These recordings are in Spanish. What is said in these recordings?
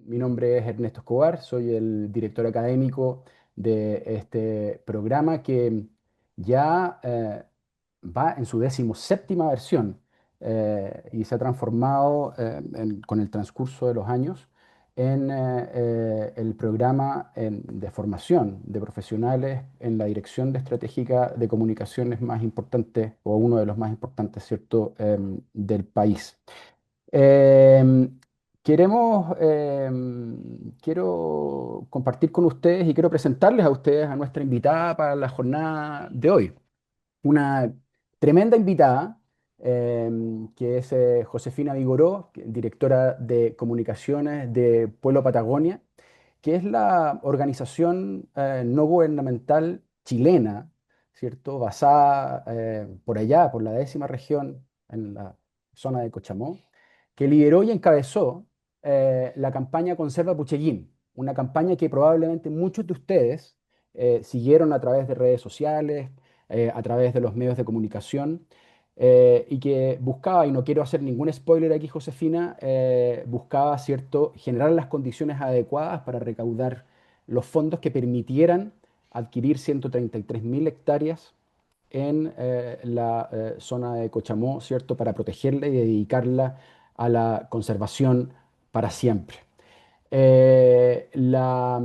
Mi nombre es Ernesto Escobar, soy el director académico de este programa que ya va en su 17ª versión y se ha transformado con el transcurso de los años en el programa de formación de profesionales en la dirección de estratégica de comunicaciones más importante o uno de los más importantes, ¿cierto?, del país. Em, quiero compartir con ustedes y quiero presentarles a ustedes a nuestra invitada para la jornada de hoy. Una tremenda invitada, que es Josefina Vigoró, directora de comunicaciones de Pueblo Patagonia, que es la organización no gubernamental chilena, ¿cierto? Basada por allá, por la 10ª región, en la zona de Cochamó, que lideró y encabezó la campaña Conserva Puchellín, una campaña que probablemente muchos de ustedes siguieron a través de redes sociales, a través de los medios de comunicación, y que buscaba, y no quiero hacer ningún spoiler aquí, Josefina, buscaba, ¿cierto?, generar las condiciones adecuadas para recaudar los fondos que permitieran adquirir 133.000 hectáreas en la zona de Cochamó, ¿cierto?, para protegerla y dedicarla a la conservación para siempre. La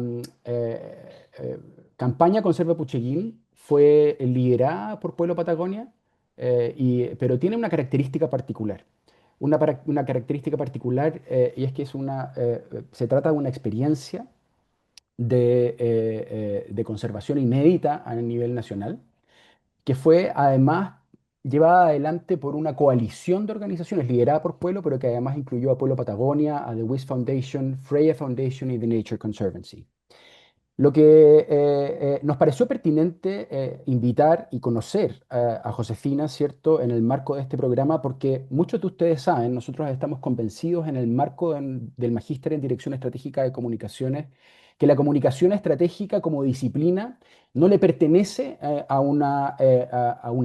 campaña Conserva Pucheguín fue liderada por Pueblo Patagonia, pero tiene una característica particular. Una característica particular, y es que se trata de una experiencia de conservación inédita a nivel nacional, que fue además llevada adelante por una coalición de organizaciones liderada por Pueblo, pero que además incluyó a Pueblo Patagonia, a The Wyss Foundation, Freya Foundation y The Nature Conservancy. Lo que nos pareció pertinente invitar y conocer a Josefina, ¿cierto?, en el marco de este programa, porque muchos de ustedes saben, nosotros estamos convencidos en el marco del Magíster en Dirección Estratégica de Comunicaciones, que la comunicación estratégica como disciplina no le pertenece a un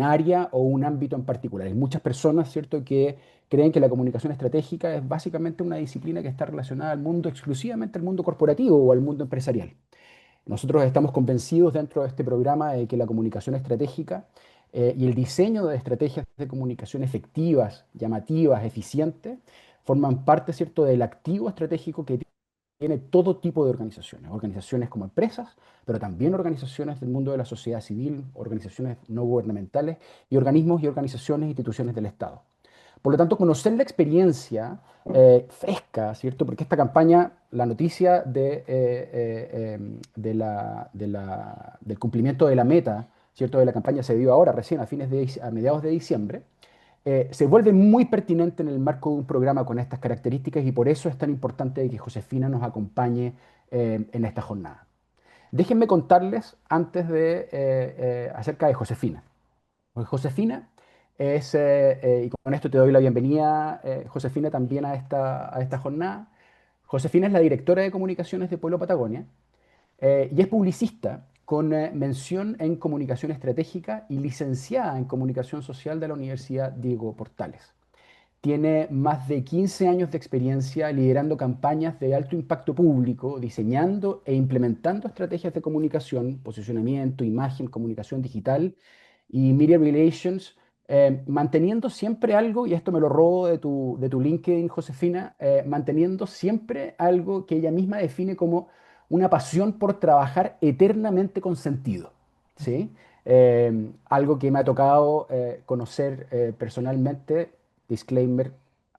área o un ámbito en particular. Hay muchas personas, ¿cierto?, que creen que la comunicación estratégica es básicamente una disciplina que está relacionada al mundo, exclusivamente al mundo corporativo o al mundo empresarial. Nosotros estamos convencidos dentro de este programa de que la comunicación estratégica y el diseño de estrategias de comunicación efectivas, llamativas, eficientes, forman parte, ¿cierto?, del activo estratégico que tiene todo tipo de organizaciones, organizaciones como empresas, pero también organizaciones del mundo de la sociedad civil, organizaciones no gubernamentales y organismos y organizaciones e instituciones del Estado. Por lo tanto, conocer la experiencia fresca, ¿cierto? Porque esta campaña, la noticia del cumplimiento de la meta, ¿cierto?, de la campaña se dio ahora, recién, a mediados de diciembre, se vuelve muy pertinente en el marco de un programa con estas características y por eso es tan importante que Josefina nos acompañe en esta jornada. Déjenme contarles antes acerca de Josefina. Pues Josefina y con esto te doy la bienvenida, Josefina, también a esta jornada. Josefina es la directora de comunicaciones de Pueblo Patagonia y es publicista con mención en comunicación estratégica y licenciada en comunicación social de la Universidad Diego Portales. Tiene más de 15 años de experiencia liderando campañas de alto impacto público, diseñando e implementando estrategias de comunicación, posicionamiento, imagen, comunicación digital y media relations, manteniendo siempre algo, y esto me lo robo de tu LinkedIn, Josefina, manteniendo siempre algo que ella misma define como una pasión por trabajar eternamente con sentido, ¿sí? Algo que me ha tocado conocer personalmente, disclaimer,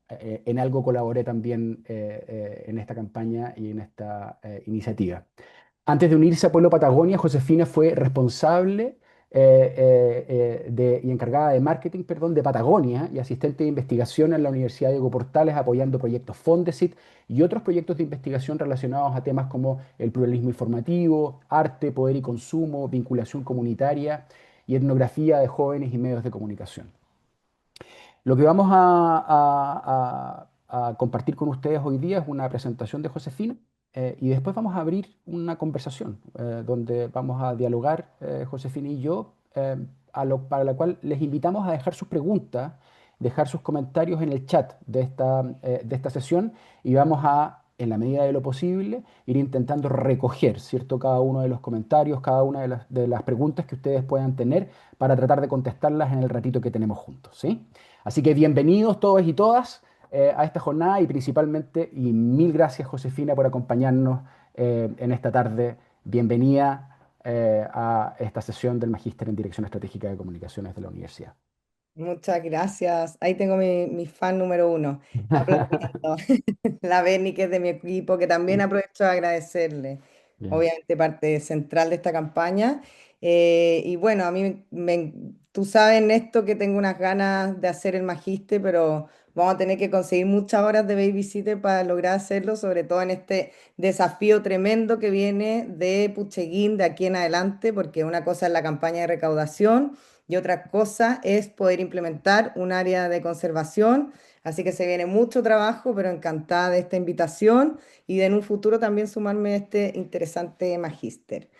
en algo colaboré también en esta campaña y en esta iniciativa. Antes de unirse a Pueblo Patagonia, Josefina fue responsable y encargada de marketing, perdón, de Patagonia y asistente de investigación en la Universidad de Diego Portales, apoyando proyectos Fondesit y otros proyectos de investigación relacionados a temas como el pluralismo informativo, arte, poder y consumo, vinculación comunitaria y etnografía de jóvenes y medios de comunicación. Lo que vamos a compartir con ustedes hoy día es una presentación de Josefina y después vamos a abrir una conversación donde vamos a dialogar, Josefina y yo, para la cual les invitamos a dejar sus preguntas, dejar sus comentarios en el chat de esta sesión y vamos a en la medida de lo posible, ir intentando recoger, ¿cierto? Cada uno de los comentarios, cada una de las preguntas que ustedes puedan tener para tratar de contestarlas en el ratito que tenemos juntos, ¿sí? Así que bienvenidos todos y todas a esta jornada y principalmente, y mil gracias Josefina por acompañarnos en esta tarde. Bienvenida a esta sesión del Magíster en Dirección Estratégica de Comunicaciones de la Universidad. Muchas gracias. Ahí tengo mi fan número uno, aplaudiendo. La Berni, que es de mi equipo, que también aprovecho de agradecerle, Bien. obviamente parte central de esta campaña. Y bueno, a mí, tú sabes, Néstor, que tengo unas ganas de hacer el magíster, pero vamos a tener que conseguir muchas horas de babysitter para lograr hacerlo, sobre todo en este desafío tremendo que viene de Pucheguín de aquí en adelante, porque una cosa es la campaña de recaudación y otra cosa es poder implementar un área de conservación. Así que se viene mucho trabajo, pero encantada de esta invitación y de en un futuro también sumarme a este interesante magíster.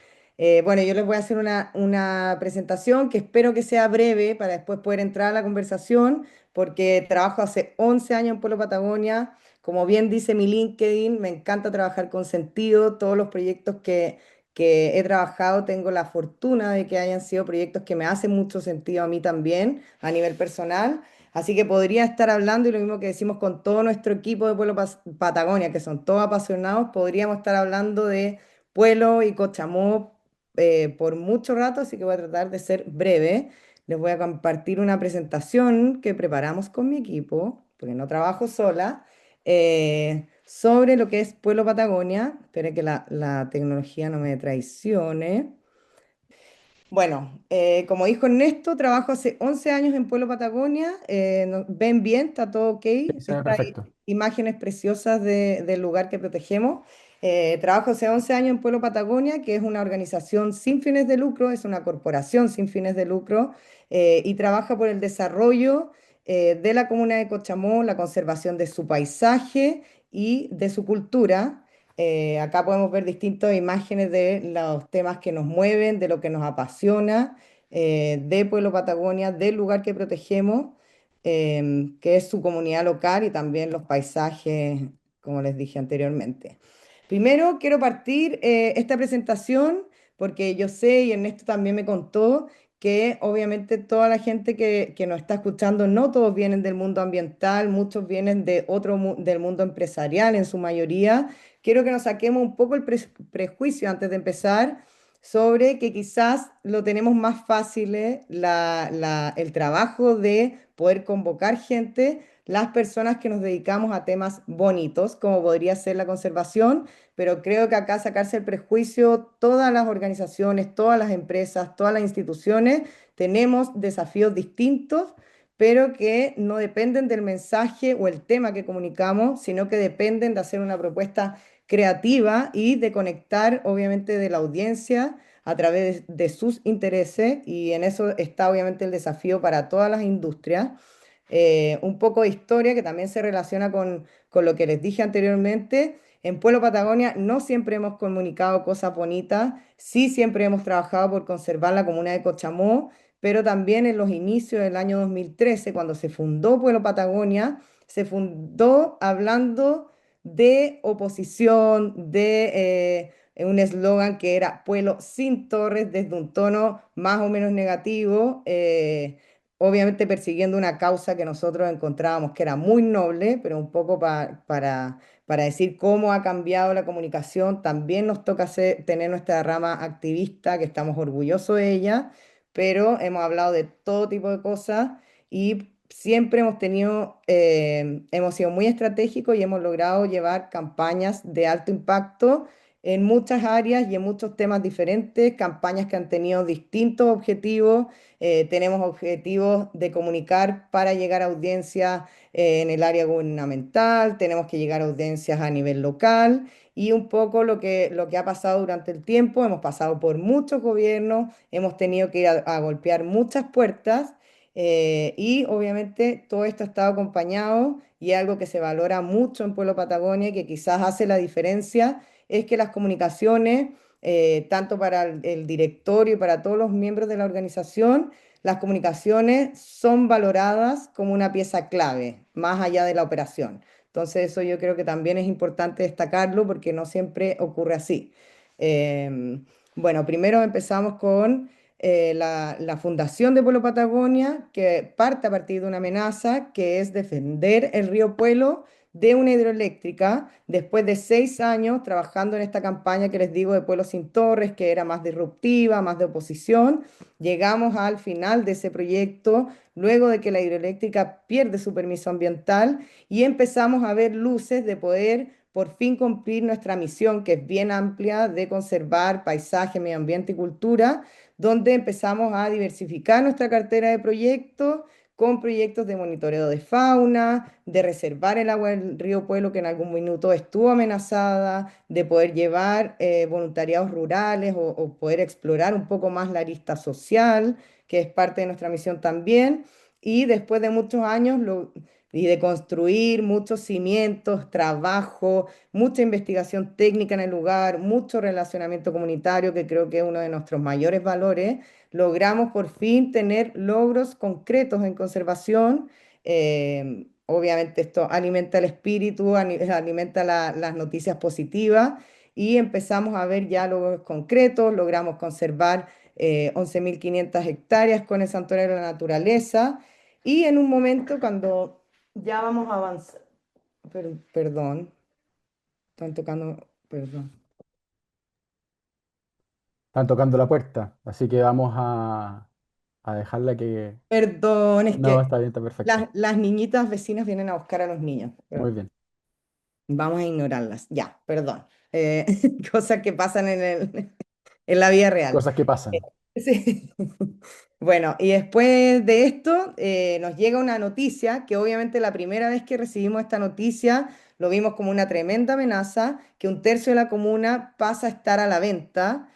Bueno, yo les voy a hacer una presentación que espero que sea breve para después poder entrar a la conversación, porque trabajo hace 11 años en Pueblo Patagonia. Como bien dice mi LinkedIn, me encanta trabajar con sentido. Todos los proyectos que he trabajado, tengo la fortuna de que hayan sido proyectos que me hacen mucho sentido a mí también, a nivel personal. Así que podría estar hablando, y lo mismo que decimos con todo nuestro equipo de Pueblo Patagonia, que son todos apasionados, podríamos estar hablando de Pueblo y Cochamó por mucho rato, así que voy a tratar de ser breve. Les voy a compartir una presentación que preparamos con mi equipo, porque no trabajo sola, sobre lo que es Pueblo Patagonia. Espero que la tecnología no me traicione. Bueno, como dijo Ernesto, trabajo hace 11 años en Pueblo Patagonia. Ven bien, está todo ok. Sí, se ve Estas perfecto. imágenes preciosas del lugar que protegemos. Trabajo hace 11 años en Pueblo Patagonia, que es una organización sin fines de lucro, es una corporación sin fines de lucro, y trabaja por el desarrollo de la comuna de Cochamó, la conservación de su paisaje y de su cultura. Acá podemos ver distintas imágenes de los temas que nos mueven, de lo que nos apasiona, de Pueblo Patagonia, del lugar que protegemos, que es su comunidad local y también los paisajes, como les dije anteriormente. Primero quiero partir esta presentación porque yo sé, y Ernesto también me contó, que obviamente toda la gente que nos está escuchando, no todos vienen del mundo ambiental, muchos vienen de del mundo empresarial en su mayoría. Quiero que nos saquemos un poco el prejuicio antes de empezar sobre que quizás lo tenemos más fácil, el trabajo de poder convocar gente, las personas que nos dedicamos a temas bonitos, como podría ser la conservación, pero creo que acá sacarse el prejuicio, todas las organizaciones, todas las empresas, todas las instituciones, tenemos desafíos distintos, pero que no dependen del mensaje o el tema que comunicamos, sino que dependen de hacer una propuesta creativa y de conectar, obviamente, de la audiencia a través de sus intereses, y en eso está obviamente el desafío para todas las industrias. Un poco de historia que también se relaciona con lo que les dije anteriormente. En Pueblo Patagonia no siempre hemos comunicado cosas bonitas, sí siempre hemos trabajado por conservar la comuna de Cochamó, pero también en los inicios del año 2013, cuando se fundó Pueblo Patagonia, se fundó hablando de oposición, de un eslogan que era Pueblo sin torres, desde un tono más o menos negativo, obviamente persiguiendo una causa que nosotros encontrábamos que era muy noble, pero un poco para decir cómo ha cambiado la comunicación. También nos toca tener nuestra rama activista, que estamos orgullosos de ella, pero hemos hablado de todo tipo de cosas y siempre hemos sido muy estratégicos y hemos logrado llevar campañas de alto impacto en muchas áreas y en muchos temas diferentes, campañas que han tenido distintos objetivos. Tenemos objetivos de comunicar para llegar a audiencias en el área gubernamental, tenemos que llegar a audiencias a nivel local, y un poco lo que ha pasado durante el tiempo. Hemos pasado por muchos gobiernos, hemos tenido que ir a golpear muchas puertas, y obviamente todo esto ha estado acompañado, y algo que se valora mucho en Pueblo Patagonia y que quizás hace la diferencia es que las comunicaciones, tanto para el directorio y para todos los miembros de la organización, las comunicaciones son valoradas como una pieza clave, más allá de la operación. Entonces eso yo creo que también es importante destacarlo porque no siempre ocurre así. Bueno, primero empezamos con la fundación de Pueblo Patagonia, que parte a partir de una amenaza que es defender el río Puelo de una hidroeléctrica, después de 6 años trabajando en esta campaña que les digo de Pueblo sin Torres, que era más disruptiva, más de oposición. Llegamos al final de ese proyecto, luego de que la hidroeléctrica pierde su permiso ambiental y empezamos a ver luces de poder por fin cumplir nuestra misión, que es bien amplia, de conservar paisaje, medio ambiente y cultura, donde empezamos a diversificar nuestra cartera de proyectos con proyectos de monitoreo de fauna, de reservar el agua del río Pueblo que en algún minuto estuvo amenazada, de poder llevar voluntariados rurales o poder explorar un poco más la arista social, que es parte de nuestra misión también. Y después de muchos años y de construir muchos cimientos, trabajo, mucha investigación técnica en el lugar, mucho relacionamiento comunitario, que creo que es uno de nuestros mayores valores, logramos por fin tener logros concretos en conservación. Obviamente esto alimenta el espíritu, alimenta las noticias positivas y empezamos a ver ya logros concretos, logramos conservar 11.500 hectáreas con el Santuario de la Naturaleza y en un momento cuando ya vamos a avanzar, perdón, están tocando, perdón. Están tocando la puerta, así que vamos a dejarla que... Perdón, es No, que está bien, está perfecto. las niñitas vecinas vienen a buscar a los niños. Muy bien. Vamos a ignorarlas. Ya, perdón. Eh, cosas que pasan en la vida real. Cosas que pasan. Sí. Bueno, y después de esto nos llega una noticia que obviamente la primera vez que recibimos esta noticia lo vimos como una tremenda amenaza, que un tercio de la comuna pasa a estar a la venta.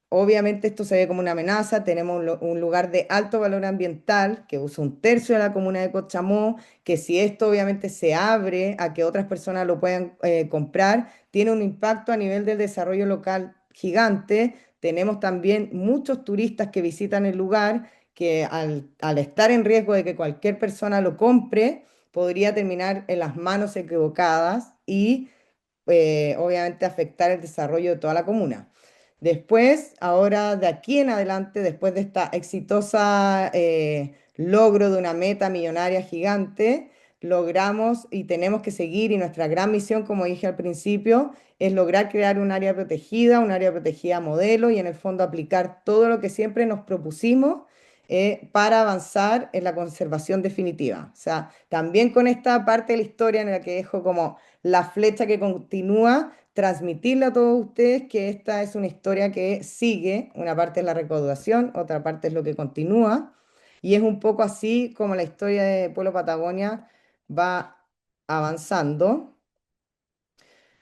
Obviamente esto se ve como una amenaza, tenemos un lugar de alto valor ambiental que usa un tercio de la comuna de Cochamó, que si esto obviamente se abre a que otras personas lo puedan comprar, tiene un impacto a nivel del desarrollo local gigante. Tenemos también muchos turistas que visitan el lugar que al estar en riesgo de que cualquier persona lo compre, podría terminar en las manos equivocadas y obviamente afectar el desarrollo de toda la comuna. Después, ahora de aquí en adelante, después de esta exitosa logro de una meta millonaria gigante, logramos y tenemos que seguir y nuestra gran misión, como dije al principio, es lograr crear un área protegida modelo y en el fondo aplicar todo lo que siempre nos propusimos para avanzar en la conservación definitiva. O sea, también con esta parte de la historia en la que dejo como la flecha que continúa, transmitirle a todos ustedes que esta es una historia que sigue, una parte es la recaudación, otra parte es lo que continúa, y es un poco así como la historia de Pueblo Patagonia va avanzando.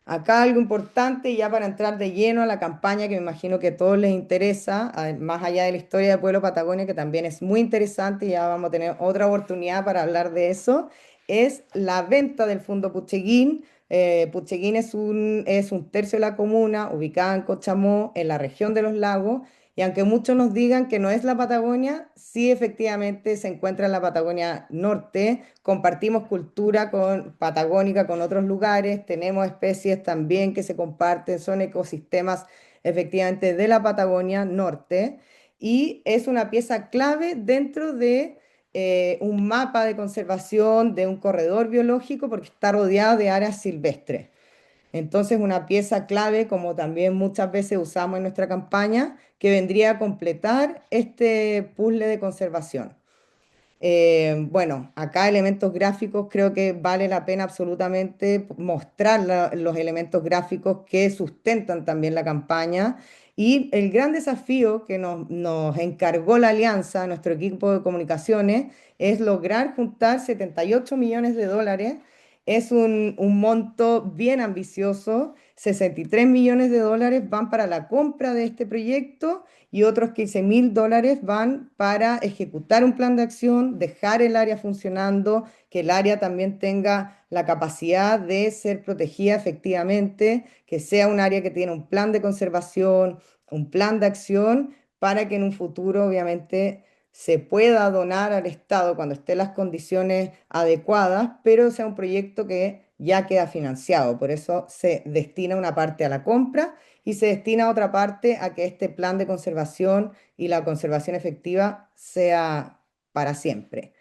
Acá algo importante, ya para entrar de lleno a la campaña que me imagino que a todos les interesa, más allá de la historia de Pueblo Patagonia, que también es muy interesante y ya vamos a tener otra oportunidad para hablar de eso, es la venta del Fondo Pucheguín. Pucheguín es un tercio de la comuna, ubicada en Cochamó, en la región de los lagos, y aunque muchos nos digan que no es la Patagonia, sí efectivamente se encuentra en la Patagonia Norte. Compartimos cultura patagónica con otros lugares, tenemos especies también que se comparten, son ecosistemas efectivamente de la Patagonia Norte y es una pieza clave dentro de un mapa de conservación de un corredor biológico porque está rodeado de áreas silvestres. Entonces, una pieza clave, como también muchas veces usamos en nuestra campaña, que vendría a completar este puzzle de conservación. Bueno, acá elementos gráficos, creo que vale la pena absolutamente mostrar los elementos gráficos que sustentan también la campaña. Y el gran desafío que nos encargó la alianza, nuestro equipo de comunicaciones, es lograr juntar 78 millones de dólares. Es un monto bien ambicioso. 63 millones de dólares van para la compra de este proyecto y otros 15.000 dólares van para ejecutar un plan de acción, dejar el área funcionando, que el área también tenga la capacidad de ser protegida efectivamente, que sea un área que tiene un plan de conservación, un plan de acción, para que en un futuro obviamente se pueda donar al Estado cuando estén las condiciones adecuadas, pero sea un proyecto que ya queda financiado. Por eso se destina una parte a la compra y se destina otra parte a que este plan de conservación y la conservación efectiva sea para siempre.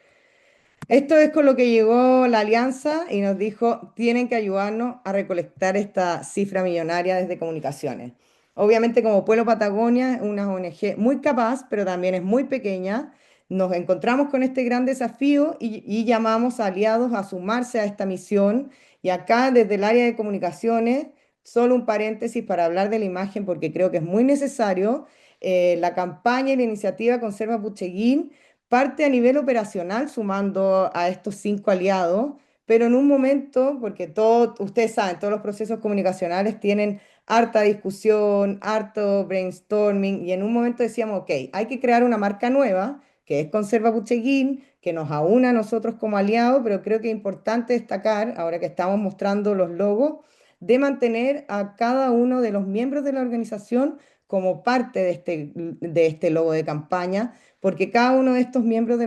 Esto es con lo que llegó la alianza y nos dijo, tienen que ayudarnos a recolectar esta cifra millonaria desde comunicaciones. Obviamente como Pueblo Patagonia es una ONG muy capaz, pero también es muy pequeña. Nos encontramos con este gran desafío y llamamos a aliados a sumarse a esta misión. Y acá desde el área de comunicaciones, solo un paréntesis para hablar de la imagen porque creo que es muy necesario. La campaña y la iniciativa Conserva Pucheguín parte a nivel operacional sumando a estos 5 aliados, pero en un momento, porque todo, ustedes saben, todos los procesos comunicacionales tienen harta discusión, harto brainstorming, y en un momento decíamos, ok, hay que crear una marca nueva, que es Conserva Pucheguín, que nos aúna a nosotros como aliados, pero creo que es importante destacar, ahora que estamos mostrando los logos, de mantener a cada uno de los miembros de la organización como parte de este logo de campaña, porque cada uno de estos miembros de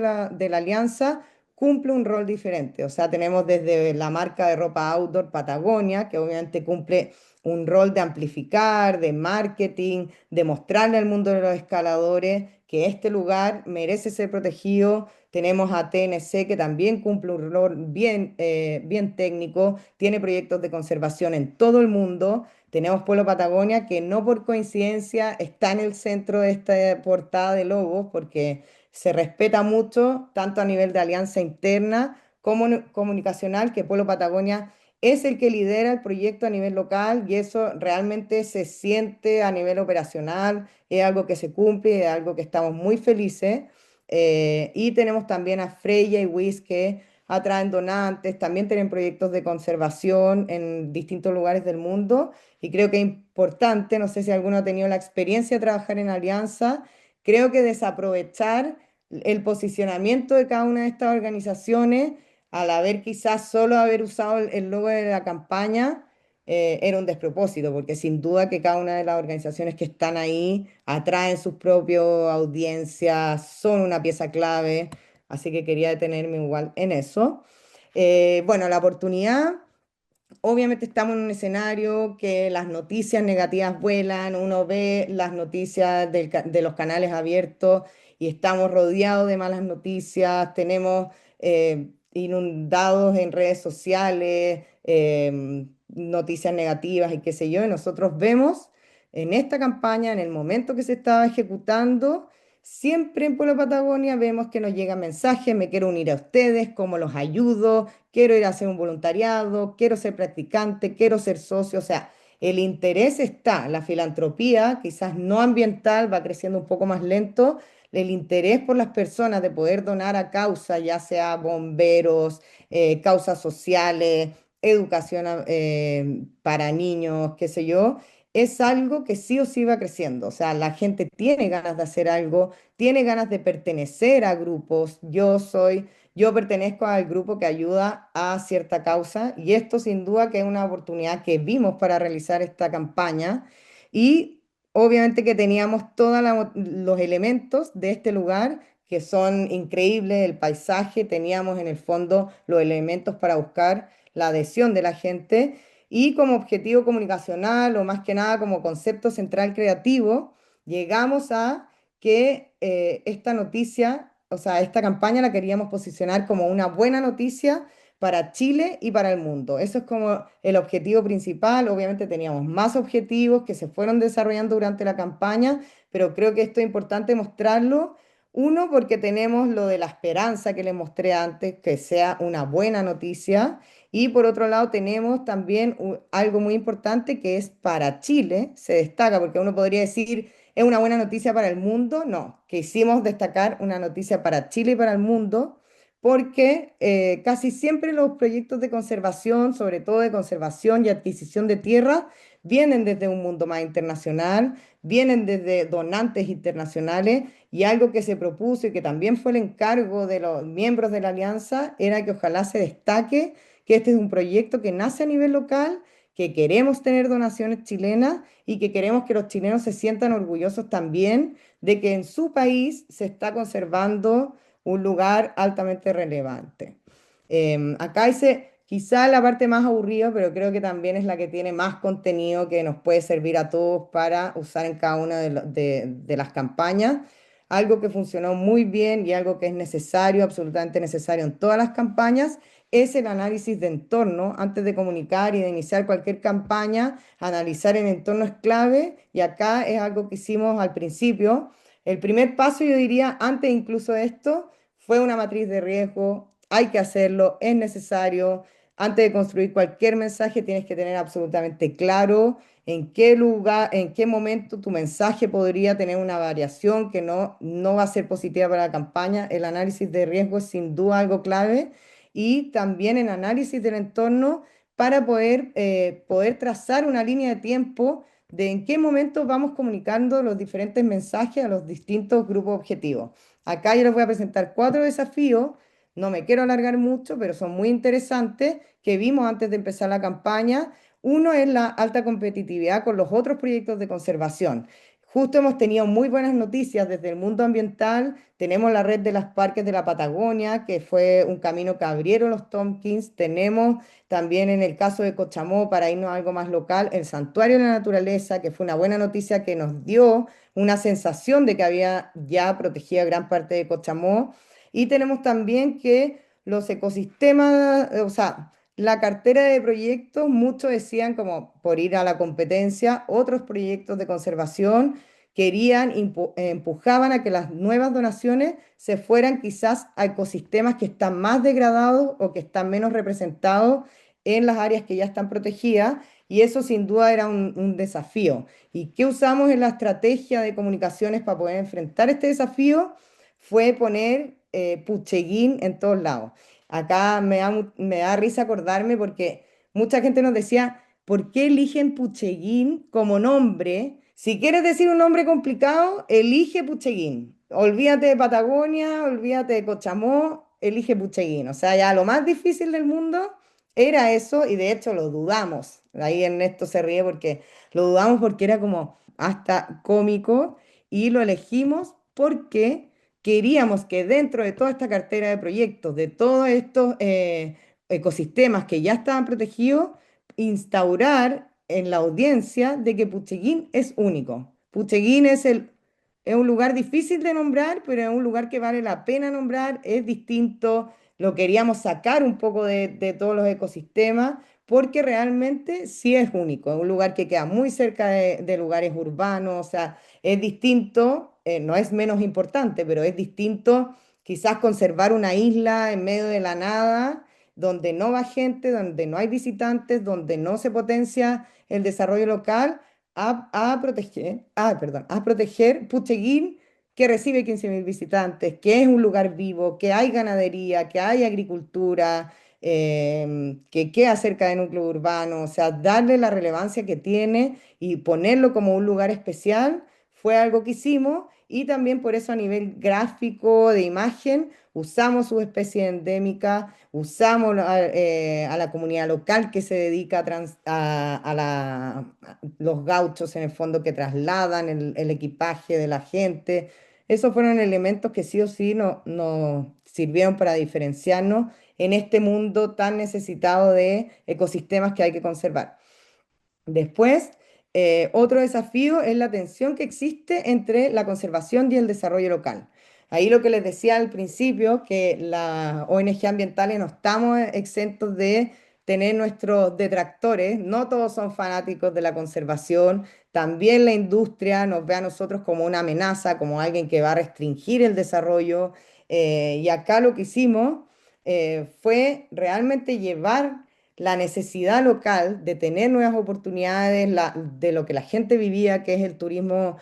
la alianza cumple un rol diferente. O sea, tenemos desde la marca de ropa outdoor Patagonia, que obviamente cumple un rol de amplificar, de marketing, de mostrarle al mundo de los escaladores que este lugar merece ser protegido. Tenemos a TNC que también cumple un rol bien técnico, tiene proyectos de conservación en todo el mundo. Tenemos Pueblo Patagonia, que no por coincidencia está en el centro de esta portada de logos, porque se respeta mucho, tanto a nivel de alianza interna como comunicacional, que Pueblo Patagonia es el que lidera el proyecto a nivel local y eso realmente se siente a nivel operacional, es algo que se cumple, es algo que estamos muy felices. Y tenemos también a Freya y WIS que atraen donantes, también tienen proyectos de conservación en distintos lugares del mundo y creo que es importante, no sé si alguno ha tenido la experiencia de trabajar en alianza, creo que desaprovechar el posicionamiento de cada una de estas organizaciones al haber quizás solo haber usado el logo de la campaña, era un despropósito, porque sin duda que cada una de las organizaciones que están ahí atraen sus propias audiencias, son una pieza clave, así que quería detenerme igual en eso. Bueno, la oportunidad. Obviamente estamos en un escenario que las noticias negativas vuelan, uno ve las noticias de los canales abiertos y estamos rodeados de malas noticias, tenemos inundados en redes sociales, noticias negativas y qué sé yo, y nosotros vemos en esta campaña, en el momento que se estaba ejecutando, siempre en Pueblo Patagonia vemos que nos llegan mensajes, me quiero unir a ustedes, cómo los ayudo, quiero ir a hacer un voluntariado, quiero ser practicante, quiero ser socio, o sea, el interés está, la filantropía, quizás no ambiental, va creciendo un poco más lento, el interés por las personas de poder donar a causas, ya sea bomberos, causas sociales, educación para niños, qué sé yo, es algo que sí o sí va creciendo. O sea, la gente tiene ganas de hacer algo, tiene ganas de pertenecer a grupos. Yo pertenezco al grupo que ayuda a cierta causa y esto sin duda que es una oportunidad que vimos para realizar esta campaña y obviamente que teníamos todos los elementos de este lugar que son increíbles, el paisaje, teníamos en el fondo los elementos para buscar la adhesión de la gente y como objetivo comunicacional o más que nada como concepto central creativo, llegamos a que esta noticia, o sea, esta campaña la queríamos posicionar como una buena noticia para Chile y para el mundo. Eso es como el objetivo principal. Obviamente teníamos más objetivos que se fueron desarrollando durante la campaña, pero creo que esto es importante mostrarlo. Uno, porque tenemos lo de la esperanza que les mostré antes, que sea una buena noticia. Y por otro lado tenemos también algo muy importante que es para Chile, se destaca, porque uno podría decir, es una buena noticia para el mundo. No, quisimos destacar una noticia para Chile y para el mundo, porque casi siempre los proyectos de conservación, sobre todo de conservación y adquisición de tierra, vienen desde un mundo más internacional, vienen desde donantes internacionales, y algo que se propuso y que también fue el encargo de los miembros de la alianza era que ojalá se destaque que este es un proyecto que nace a nivel local, que queremos tener donaciones chilenas y que queremos que los chilenos se sientan orgullosos también de que en su país se está conservando un lugar altamente relevante. Acá hice quizá la parte más aburrida, pero creo que también es la que tiene más contenido que nos puede servir a todos para usar en cada una de las campañas. Algo que funcionó muy bien y algo que es necesario, absolutamente necesario en todas las campañas, es el análisis de entorno. Antes de comunicar y de iniciar cualquier campaña, analizar el entorno es clave y acá es algo que hicimos al principio. El primer paso, yo diría, antes incluso de esto, fue una matriz de riesgo. Hay que hacerlo, es necesario. Antes de construir cualquier mensaje, tienes que tener absolutamente claro en qué lugar, en qué momento tu mensaje podría tener una variación que no va a ser positiva para la campaña. El análisis de riesgo es sin duda algo clave y también el análisis del entorno para poder trazar una línea de tiempo de en qué momento vamos comunicando los diferentes mensajes a los distintos grupos objetivos. Acá yo les voy a presentar 4 desafíos, no me quiero alargar mucho, pero son muy interesantes, que vimos antes de empezar la campaña. Uno es la alta competitividad con los otros proyectos de conservación. Justo hemos tenido muy buenas noticias desde el mundo ambiental. Tenemos la red de los parques de la Patagonia, que fue un camino que abrieron los Tompkins. Tenemos también en el caso de Cochamó, para irnos a algo más local, el Santuario de la Naturaleza, que fue una buena noticia que nos dio una sensación de que había ya protegida gran parte de Cochamó. Y tenemos también que los ecosistemas, o sea, la cartera de proyectos, muchos decían como por ir a la competencia, otros proyectos de conservación querían, empujaban a que las nuevas donaciones se fueran quizás a ecosistemas que están más degradados o que están menos representados en las áreas que ya están protegidas, y eso sin duda era un desafío. ¿Y qué usamos en la estrategia de comunicaciones para poder enfrentar este desafío? Fue poner Pucheguín en todos lados. Acá me da risa acordarme porque mucha gente nos decía, ¿por qué eligen Pucheguín como nombre? Si quieres decir un nombre complicado, elige Pucheguín. Olvídate de Patagonia, olvídate de Cochamó, elige Pucheguín. O sea, ya lo más difícil del mundo era eso y de hecho lo dudamos. Ahí Ernesto se ríe porque lo dudamos porque era como hasta cómico y lo elegimos porque queríamos que dentro de toda esta cartera de proyectos, de todos estos ecosistemas que ya estaban protegidos, instaurar en la audiencia de que Pucheguín es único. Pucheguín es un lugar difícil de nombrar, pero es un lugar que vale la pena nombrar, es distinto, lo queríamos sacar un poco de todos los ecosistemas, porque realmente sí es único, es un lugar que queda muy cerca de lugares urbanos, o sea, es distinto, no es menos importante, pero es distinto quizás conservar una isla en medio de la nada, donde no va gente, donde no hay visitantes, donde no se potencia el desarrollo local, a proteger Pucheguín, que recibe 15.000 visitantes, que es un lugar vivo, que hay ganadería, que hay agricultura, que queda cerca de núcleo urbano, o sea, darle la relevancia que tiene y ponerlo como un lugar especial fue algo que hicimos y también por eso a nivel gráfico de imagen usamos subespecies endémicas, usamos a la comunidad local que se dedica a los gauchos en el fondo que trasladan el equipaje de la gente. Esos fueron elementos que sí o sí nos sirvieron para diferenciarnos en este mundo tan necesitado de ecosistemas que hay que conservar. Después, otro desafío es la tensión que existe entre la conservación y el desarrollo local. Ahí lo que les decía al principio, que las ONG ambientales no estamos exentos de tener nuestros detractores, no todos son fanáticos de la conservación, también la industria nos ve a nosotros como una amenaza, como alguien que va a restringir el desarrollo, y acá lo que hicimos fue realmente llevar la necesidad local de tener nuevas oportunidades, de lo que la gente vivía, que es el turismo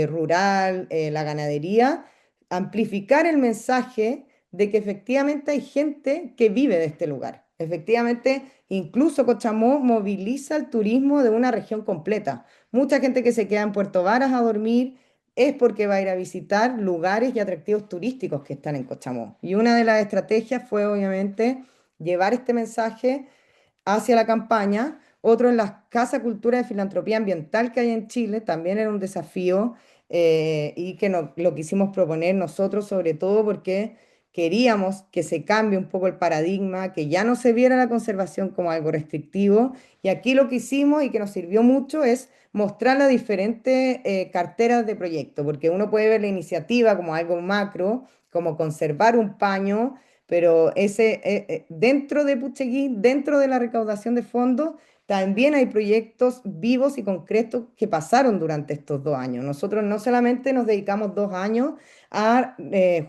rural, la ganadería, amplificar el mensaje de que efectivamente hay gente que vive de este lugar. Efectivamente, incluso Cochamó moviliza el turismo de una región completa. Mucha gente que se queda en Puerto Varas a dormir es porque va a ir a visitar lugares y atractivos turísticos que están en Cochamó. Y una de las estrategias fue obviamente llevar este mensaje hacia la campaña. Otro en la Casa Cultura de Filantropía Ambiental que hay en Chile, también era un desafío. y que lo quisimos proponer nosotros sobre todo porque queríamos que se cambie un poco el paradigma, que ya no se viera la conservación como algo restrictivo. Y aquí lo que hicimos y que nos sirvió mucho es mostrar las diferentes carteras de proyecto, porque uno puede ver la iniciativa como algo macro, como conservar un paño, pero dentro de Pucheguín, dentro de la recaudación de fondos, también hay proyectos vivos y concretos que pasaron durante estos 2 años. Nosotros no solamente nos dedicamos 2 años a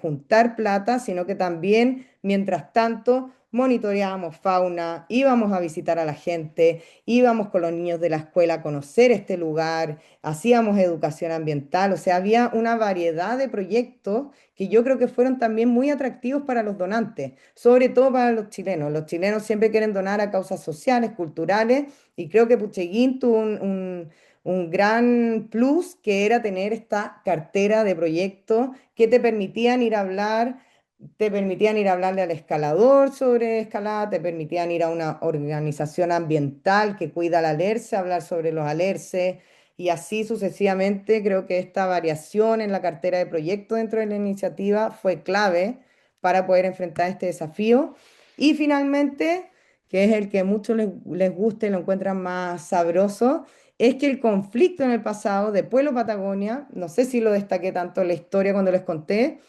juntar plata, sino que también, mientras tanto, monitoreábamos fauna, íbamos a visitar a la gente, íbamos con los niños de la escuela a conocer este lugar, hacíamos educación ambiental, o sea, había una variedad de proyectos que yo creo que fueron también muy atractivos para los donantes, sobre todo para los chilenos. Los chilenos siempre quieren donar a causas sociales, culturales, y creo que Pucheguín tuvo un gran plus que era tener esta cartera de proyectos que te permitían ir a hablarle al escalador sobre escalada, te permitían ir a una organización ambiental que cuida el alerce, hablar sobre los alerces y así sucesivamente. Creo que esta variación en la cartera de proyectos dentro de la iniciativa fue clave para poder enfrentar este desafío. Y finalmente, que es el que a muchos les gusta y lo encuentran más sabroso, es que el conflicto en el pasado de Pueblo Patagonia, no sé si lo destaqué tanto en la historia cuando les conté,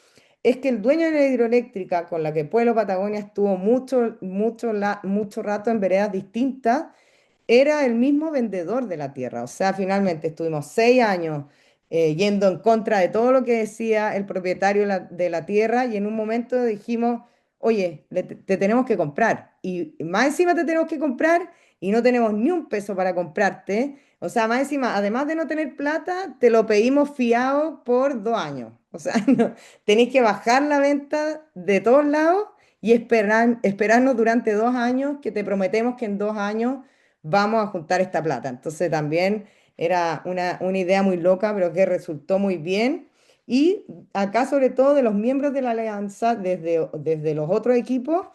es que el dueño de la hidroeléctrica con la que Pueblo Patagonia estuvo mucho rato en veredas distintas, era el mismo vendedor de la tierra. O sea, finalmente estuvimos 6 años yendo en contra de todo lo que decía el propietario de la tierra y en un momento dijimos, oye, te tenemos que comprar. Y más encima te tenemos que comprar y no tenemos ni un peso para comprarte. O sea, más encima, además de no tener plata, te lo pedimos fiado por 2 años. O sea, tenéis que bajar la venta de todos lados y esperarnos durante 2 años, que te prometemos que en 2 años vamos a juntar esta plata. Entonces también era una idea muy loca, pero que resultó muy bien. Y acá, sobre todo de los miembros de la alianza, desde los otros equipos,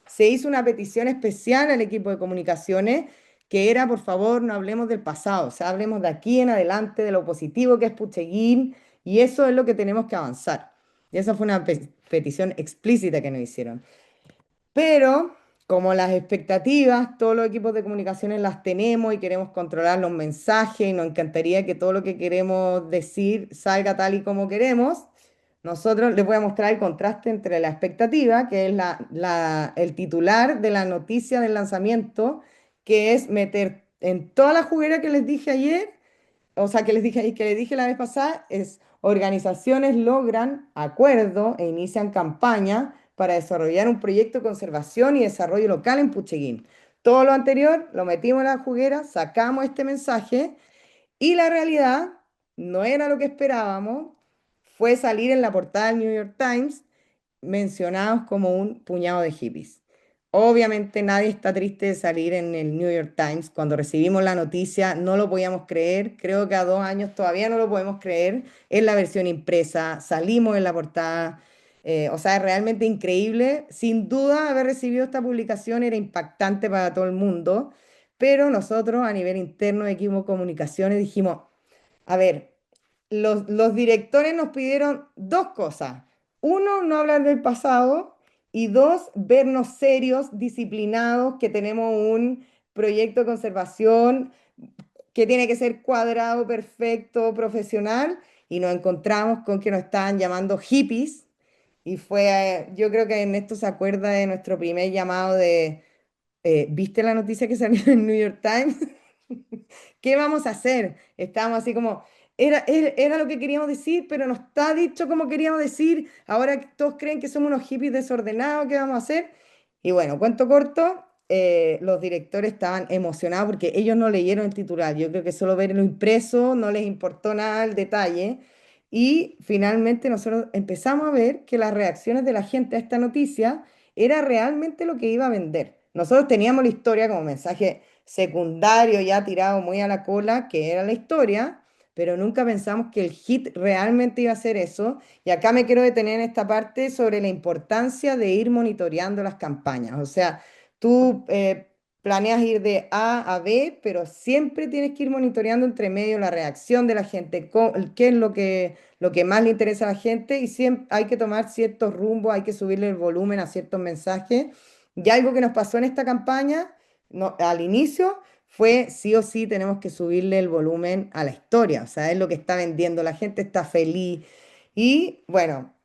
se hizo una petición especial al equipo de comunicaciones que era, por favor, no hablemos del pasado, o sea, hablemos de aquí en adelante, de lo positivo que es Pucheguín, y eso es lo que tenemos que avanzar. Y esa fue una petición explícita que nos hicieron. Pero como las expectativas, todos los equipos de comunicaciones las tenemos y queremos controlar los mensajes y nos encantaría que todo lo que queremos decir salga tal y como queremos, nosotros les voy a mostrar el contraste entre la expectativa, que es el titular de la noticia del lanzamiento, que es meter en toda la juguera que les dije ayer, o sea, que les dije la vez pasada, es organizaciones logran acuerdo e inician campaña para desarrollar un proyecto de conservación y desarrollo local en Pucheguín. Todo lo anterior lo metimos en la juguera, sacamos este mensaje y la realidad no era lo que esperábamos, fue salir en la portada del New York Times mencionados como un puñado de hippies. Obviamente nadie está triste de salir en el New York Times. Cuando recibimos la noticia no lo podíamos creer. Creo que a 2 años todavía no lo podemos creer. Es la versión impresa, salimos en la portada. O sea, es realmente increíble. Sin duda, haber recibido esta publicación era impactante para todo el mundo, pero nosotros a nivel interno de equipo de comunicaciones dijimos, a ver, los directores nos pidieron dos cosas. Uno, no hablar del pasado y dos, vernos serios, disciplinados, que tenemos un proyecto de conservación que tiene que ser cuadrado, perfecto, profesional y nos encontramos con que nos estaban llamando hippies y yo creo que en esto se acuerda de nuestro primer llamado de, ¿viste la noticia que salió en el New York Times? ¿Qué vamos a hacer? Estábamos así como, era lo que queríamos decir, pero no está dicho como queríamos decir. Ahora todos creen que somos unos hippies desordenados, ¿qué vamos a hacer? Y bueno, cuento corto, los directores estaban emocionados porque ellos no leyeron el titular. Yo creo que solo ver lo impreso no les importó nada el detalle. Y finalmente nosotros empezamos a ver que las reacciones de la gente a esta noticia era realmente lo que iba a vender. Nosotros teníamos la historia como mensaje secundario ya tirado muy a la cola, que era la historia, pero nunca pensamos que el hit realmente iba a ser eso. Y acá me quiero detener en esta parte sobre la importancia de ir monitoreando las campañas. O sea, tú planeas ir de A a B, pero siempre tienes que ir monitoreando entre medio la reacción de la gente, qué es lo que más le interesa a la gente y siempre hay que tomar ciertos rumbos, hay que subirle el volumen a ciertos mensajes. Y algo que nos pasó en esta campaña, al inicio, fue sí o sí tenemos que subirle el volumen a la historia, o sea, es lo que está vendiendo, la gente está feliz. Y bueno,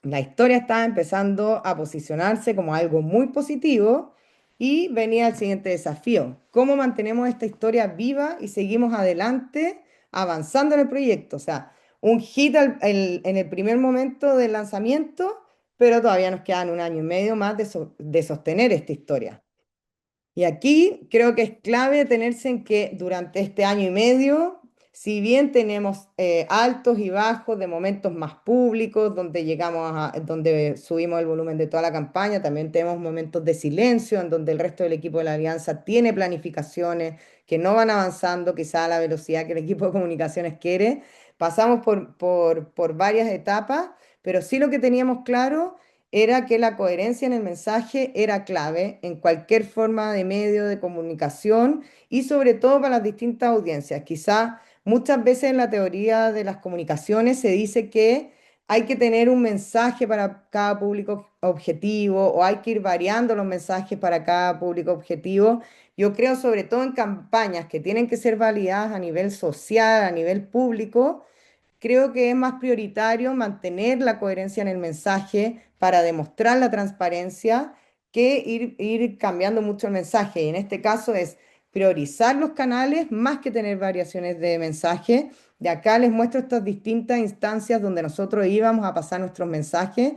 la historia estaba empezando a posicionarse como algo muy positivo y venía el siguiente desafío. ¿Cómo mantenemos esta historia viva y seguimos adelante avanzando en el proyecto? O sea, un hit en el primer momento del lanzamiento, pero todavía nos quedan un año y medio más de sostener esta historia. Y aquí creo que es clave tenerse en que durante este año y medio, si bien tenemos altos y bajos de momentos más públicos, donde donde subimos el volumen de toda la campaña, también tenemos momentos de silencio, en donde el resto del equipo de la alianza tiene planificaciones que no van avanzando quizá a la velocidad que el equipo de comunicaciones quiere. Pasamos por varias etapas, pero sí lo que teníamos claro era que la coherencia en el mensaje era clave en cualquier forma de medio de comunicación y sobre todo para las distintas audiencias. Quizá muchas veces en la teoría de las comunicaciones se dice que hay que tener un mensaje para cada público objetivo o hay que ir variando los mensajes para cada público objetivo. Yo creo sobre todo en campañas que tienen que ser validadas a nivel social, a nivel público. Creo que es más prioritario mantener la coherencia en el mensaje para demostrar la transparencia que ir cambiando mucho el mensaje. Y en este caso es priorizar los canales más que tener variaciones de mensaje. De acá les muestro estas distintas instancias donde nosotros íbamos a pasar nuestros mensajes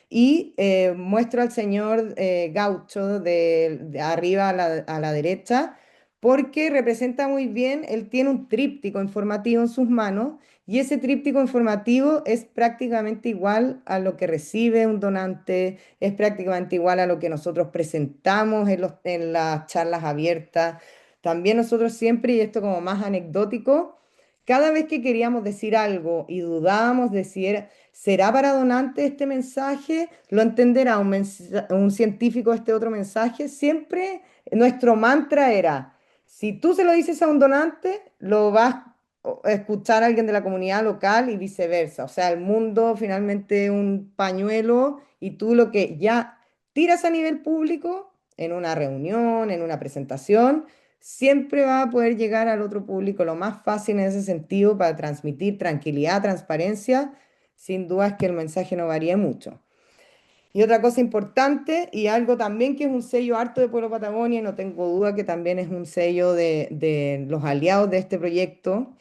y muestro al señor Gaucho de arriba a la derecha porque representa muy bien, él tiene un tríptico informativo en sus manos y ese tríptico informativo es prácticamente igual a lo que recibe un donante, es prácticamente igual a lo que nosotros presentamos en las charlas abiertas. También nosotros siempre, y esto como más anecdótico, cada vez que queríamos decir algo y dudábamos de si será para donante este mensaje, lo entenderá un científico este otro mensaje, siempre nuestro mantra era, si tú se lo dices a un donante, lo vas escuchar a alguien de la comunidad local y viceversa. O sea, el mundo finalmente es un pañuelo y tú lo que ya tiras a nivel público, en una reunión, en una presentación, siempre va a poder llegar al otro público lo más fácil en ese sentido para transmitir tranquilidad, transparencia. Sin duda es que el mensaje no varía mucho. Y otra cosa importante y algo también que es un sello harto de Pueblo Patagonia, y no tengo duda que también es un sello de los aliados de este proyecto,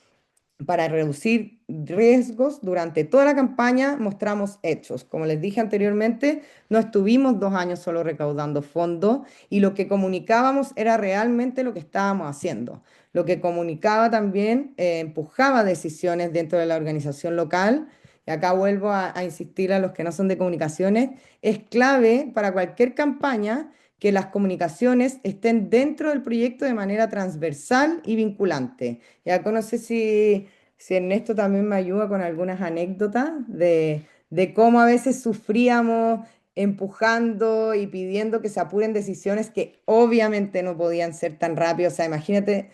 para reducir riesgos, durante toda la campaña mostramos hechos. Como les dije anteriormente, no estuvimos 2 años solo recaudando fondos y lo que comunicábamos era realmente lo que estábamos haciendo. Lo que comunicaba también empujaba decisiones dentro de la organización local. Y acá vuelvo a insistir a los que no son de comunicaciones, es clave para cualquier campaña que las comunicaciones estén dentro del proyecto de manera transversal y vinculante. Ya no sé si Ernesto también me ayuda con algunas anécdotas de cómo a veces sufríamos empujando y pidiendo que se apuren decisiones que obviamente no podían ser tan rápido. O sea, imagínate,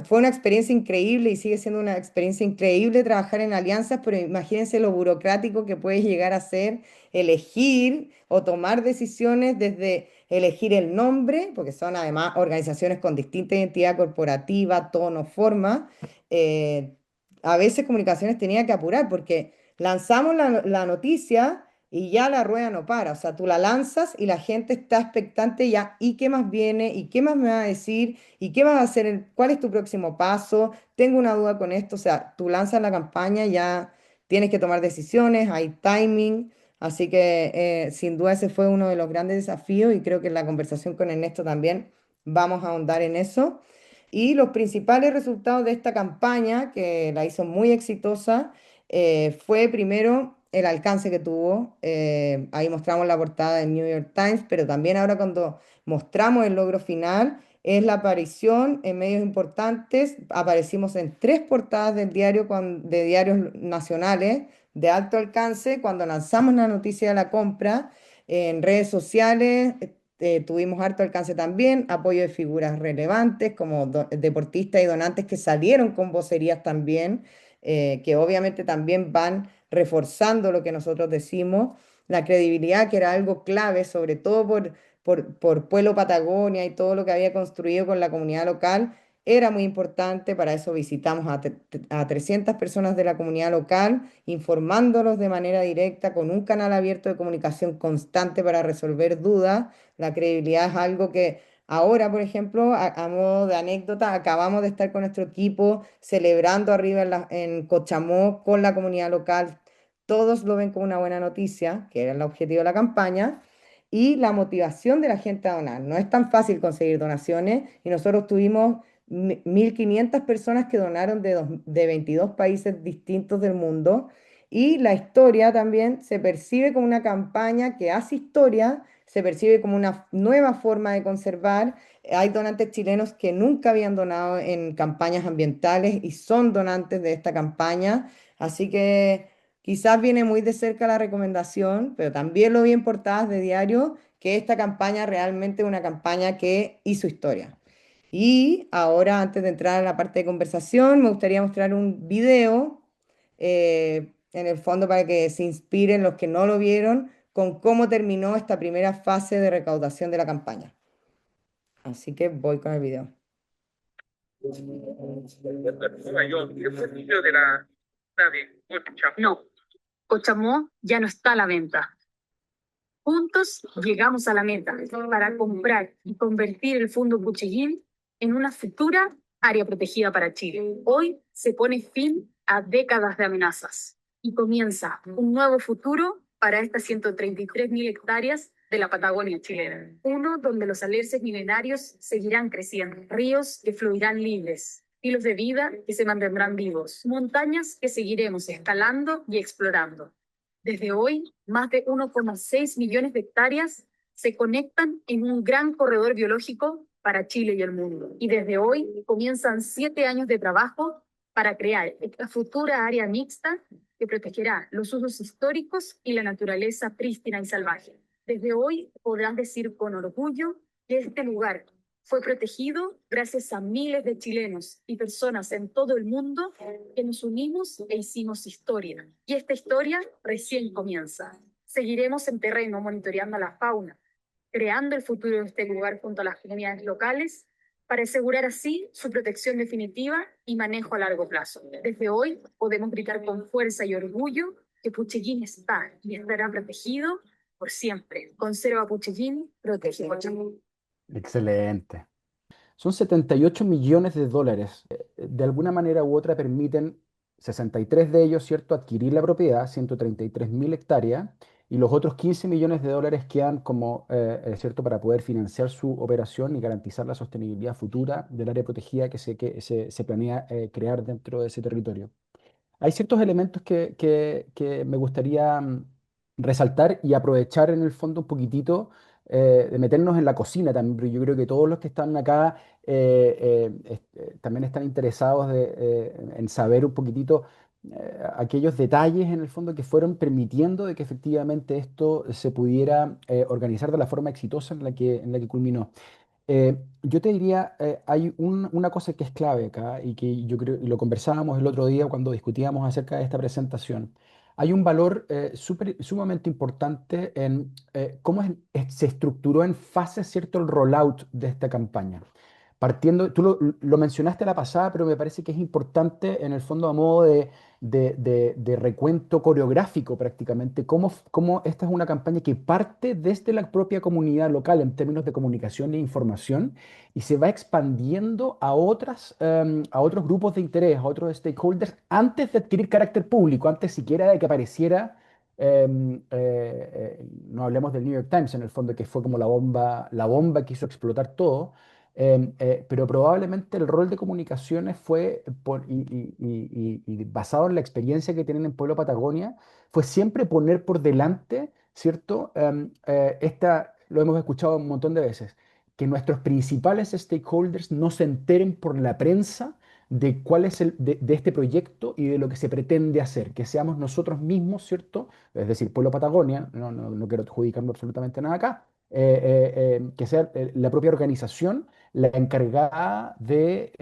fue una experiencia increíble y sigue siendo una experiencia increíble trabajar en alianzas, pero imagínense lo burocrático que puede llegar a ser elegir o tomar decisiones desde elegir el nombre, porque son además organizaciones con distinta identidad corporativa, tono, forma. eh, a veces comunicaciones tenía que apurar porque lanzamos la noticia y ya la rueda no para. O sea, tú la lanzas y la gente está expectante ya, ¿y qué más viene? ¿Y qué más me va a decir? ¿Y qué vas a hacer? ¿Cuál es tu próximo paso? Tengo una duda con esto. O sea, tú lanzas la campaña, ya tienes que tomar decisiones, hay timing. Así que sin duda ese fue uno de los grandes desafíos y creo que en la conversación con Ernesto también vamos a ahondar en eso. Y los principales resultados de esta campaña, que la hizo muy exitosa, fue primero el alcance que tuvo. Ahí mostramos la portada del New York Times, pero también ahora cuando mostramos el logro final, es la aparición en medios importantes. Aparecimos en 3 portadas de diarios nacionales de alto alcance cuando lanzamos la noticia de la compra en redes sociales. tuvimos harto alcance también, apoyo de figuras relevantes como deportistas y donantes que salieron con vocerías también, que obviamente también van reforzando lo que nosotros decimos, la credibilidad que era algo clave, sobre todo por Pueblo Patagonia y todo lo que había construido con la comunidad local. Era muy importante, para eso visitamos a 300 personas de la comunidad local, informándolos de manera directa, con un canal abierto de comunicación constante para resolver dudas. La credibilidad es algo que ahora, por ejemplo, a modo de anécdota, acabamos de estar con nuestro equipo celebrando arriba en Cochamó con la comunidad local. Todos lo ven como una buena noticia, que era el objetivo de la campaña, y la motivación de la gente a donar. No es tan fácil conseguir donaciones y nosotros tuvimos 1.500 personas que donaron de 22 países distintos del mundo, y la historia también se percibe como una campaña que hace historia, se percibe como una nueva forma de conservar. Hay donantes chilenos que nunca habían donado en campañas ambientales y son donantes de esta campaña, así que quizás viene muy de cerca la recomendación, pero también lo vi en portadas de diario que esta campaña realmente es una campaña que hizo historia. Y ahora, antes de entrar a la parte de conversación, me gustaría mostrar un video, en el fondo para que se inspiren los que no lo vieron, con cómo terminó esta primera fase de recaudación de la campaña. Así que voy con el video. No, Cochamó ya no está a la venta. Juntos llegamos a la meta para comprar y convertir el Fondo Puchellín en una futura área protegida para Chile. Hoy se pone fin a décadas de amenazas y comienza un nuevo futuro para estas 133.000 hectáreas de la Patagonia chilena. Uno donde los alerces milenarios seguirán creciendo, ríos que fluirán libres, estilos de vida que se mantendrán vivos, montañas que seguiremos escalando y explorando. Desde hoy, más de 1,6 millones de hectáreas se conectan en un gran corredor biológico para Chile y el mundo. Y desde hoy comienzan 7 años de trabajo para crear esta futura área mixta que protegerá los usos históricos y la naturaleza prístina y salvaje. Desde hoy podrán decir con orgullo que este lugar fue protegido gracias a miles de chilenos y personas en todo el mundo que nos unimos e hicimos historia. Y esta historia recién comienza. Seguiremos en terreno monitoreando a la fauna, creando el futuro de este lugar junto a las comunidades locales para asegurar así su protección definitiva y manejo a largo plazo. Desde hoy podemos gritar con fuerza y orgullo que Puchellín está y estará protegido por siempre. Conserva Puchellín, protege Cochamó. Excelente. Son 78 millones de dólares. De alguna manera u otra permiten 63 de ellos, ¿cierto?, adquirir la propiedad, 133.000 hectáreas, y los otros 15 millones de dólares quedan como, ¿cierto?, para poder financiar su operación y garantizar la sostenibilidad futura del área protegida que se planea crear dentro de ese territorio. Hay ciertos elementos que me gustaría resaltar y aprovechar en el fondo un poquitito, de meternos en la cocina también, pero yo creo que todos los que están acá también están interesados en saber un poquitito aquellos detalles en el fondo que fueron permitiendo de que efectivamente esto se pudiera organizar de la forma exitosa en la que culminó. Yo te diría, hay una cosa que es clave acá y que yo creo, y lo conversábamos el otro día cuando discutíamos acerca de esta presentación. Hay un valor sumamente importante en cómo se estructuró en fases, ¿cierto?, el rollout de esta campaña. Partiendo, tú lo mencionaste a la pasada, pero me parece que es importante en el fondo a modo de recuento coreográfico prácticamente, cómo esta es una campaña que parte desde la propia comunidad local en términos de comunicación e información y se va expandiendo a otros grupos de interés, a otros stakeholders, antes de adquirir carácter público, antes siquiera de que apareciera. No hablemos del New York Times en el fondo, que fue como la bomba que hizo explotar todo, pero probablemente el rol de comunicaciones fue, y basado en la experiencia que tienen en Pueblo Patagonia, fue siempre poner por delante, ¿cierto? Lo hemos escuchado un montón de veces, que nuestros principales stakeholders no se enteren por la prensa de cuál es de este proyecto y de lo que se pretende hacer, que seamos nosotros mismos, ¿cierto? Es decir, Pueblo Patagonia, no quiero adjudicarme absolutamente nada acá, que sea la propia organización la encargada de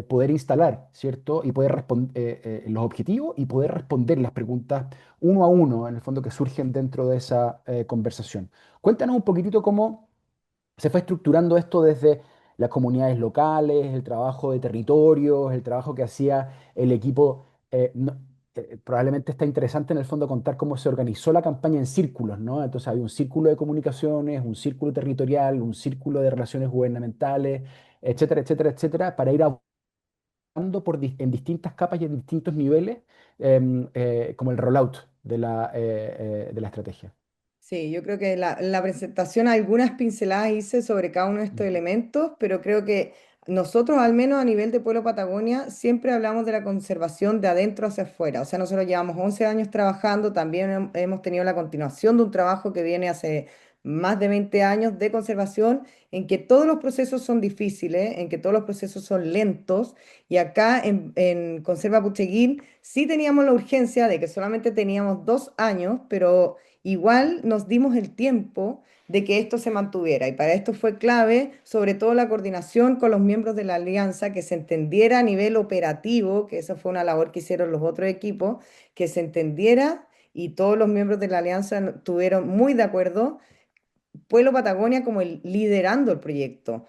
poder instalar, ¿cierto? Y poder responder los objetivos y poder responder las preguntas uno a uno, en el fondo, que surgen dentro de esa conversación. Cuéntanos un poquitito cómo se fue estructurando esto desde las comunidades locales, el trabajo de territorios, el trabajo que hacía el equipo. Probablemente está interesante en el fondo contar cómo se organizó la campaña en círculos, ¿no? Entonces había un círculo de comunicaciones, un círculo territorial, un círculo de relaciones gubernamentales, etcétera, etcétera, etcétera, para ir avanzando en distintas capas y en distintos niveles, como el rollout de la estrategia. Sí, yo creo que la presentación algunas pinceladas hice sobre cada uno de estos elementos, pero creo que nosotros, al menos a nivel de Pueblo Patagonia, siempre hablamos de la conservación de adentro hacia afuera. O sea, nosotros llevamos 11 años trabajando, también hemos tenido la continuación de un trabajo que viene hace más de 20 años de conservación, en que todos los procesos son difíciles, en que todos los procesos son lentos, y acá en Conserva Pucheguín sí teníamos la urgencia de que solamente teníamos 2 años, pero igual nos dimos el tiempo de que esto se mantuviera y para esto fue clave sobre todo la coordinación con los miembros de la alianza, que se entendiera a nivel operativo, que esa fue una labor que hicieron los otros equipos, que se entendiera y todos los miembros de la alianza estuvieron muy de acuerdo, Pueblo Patagonia como liderando el proyecto.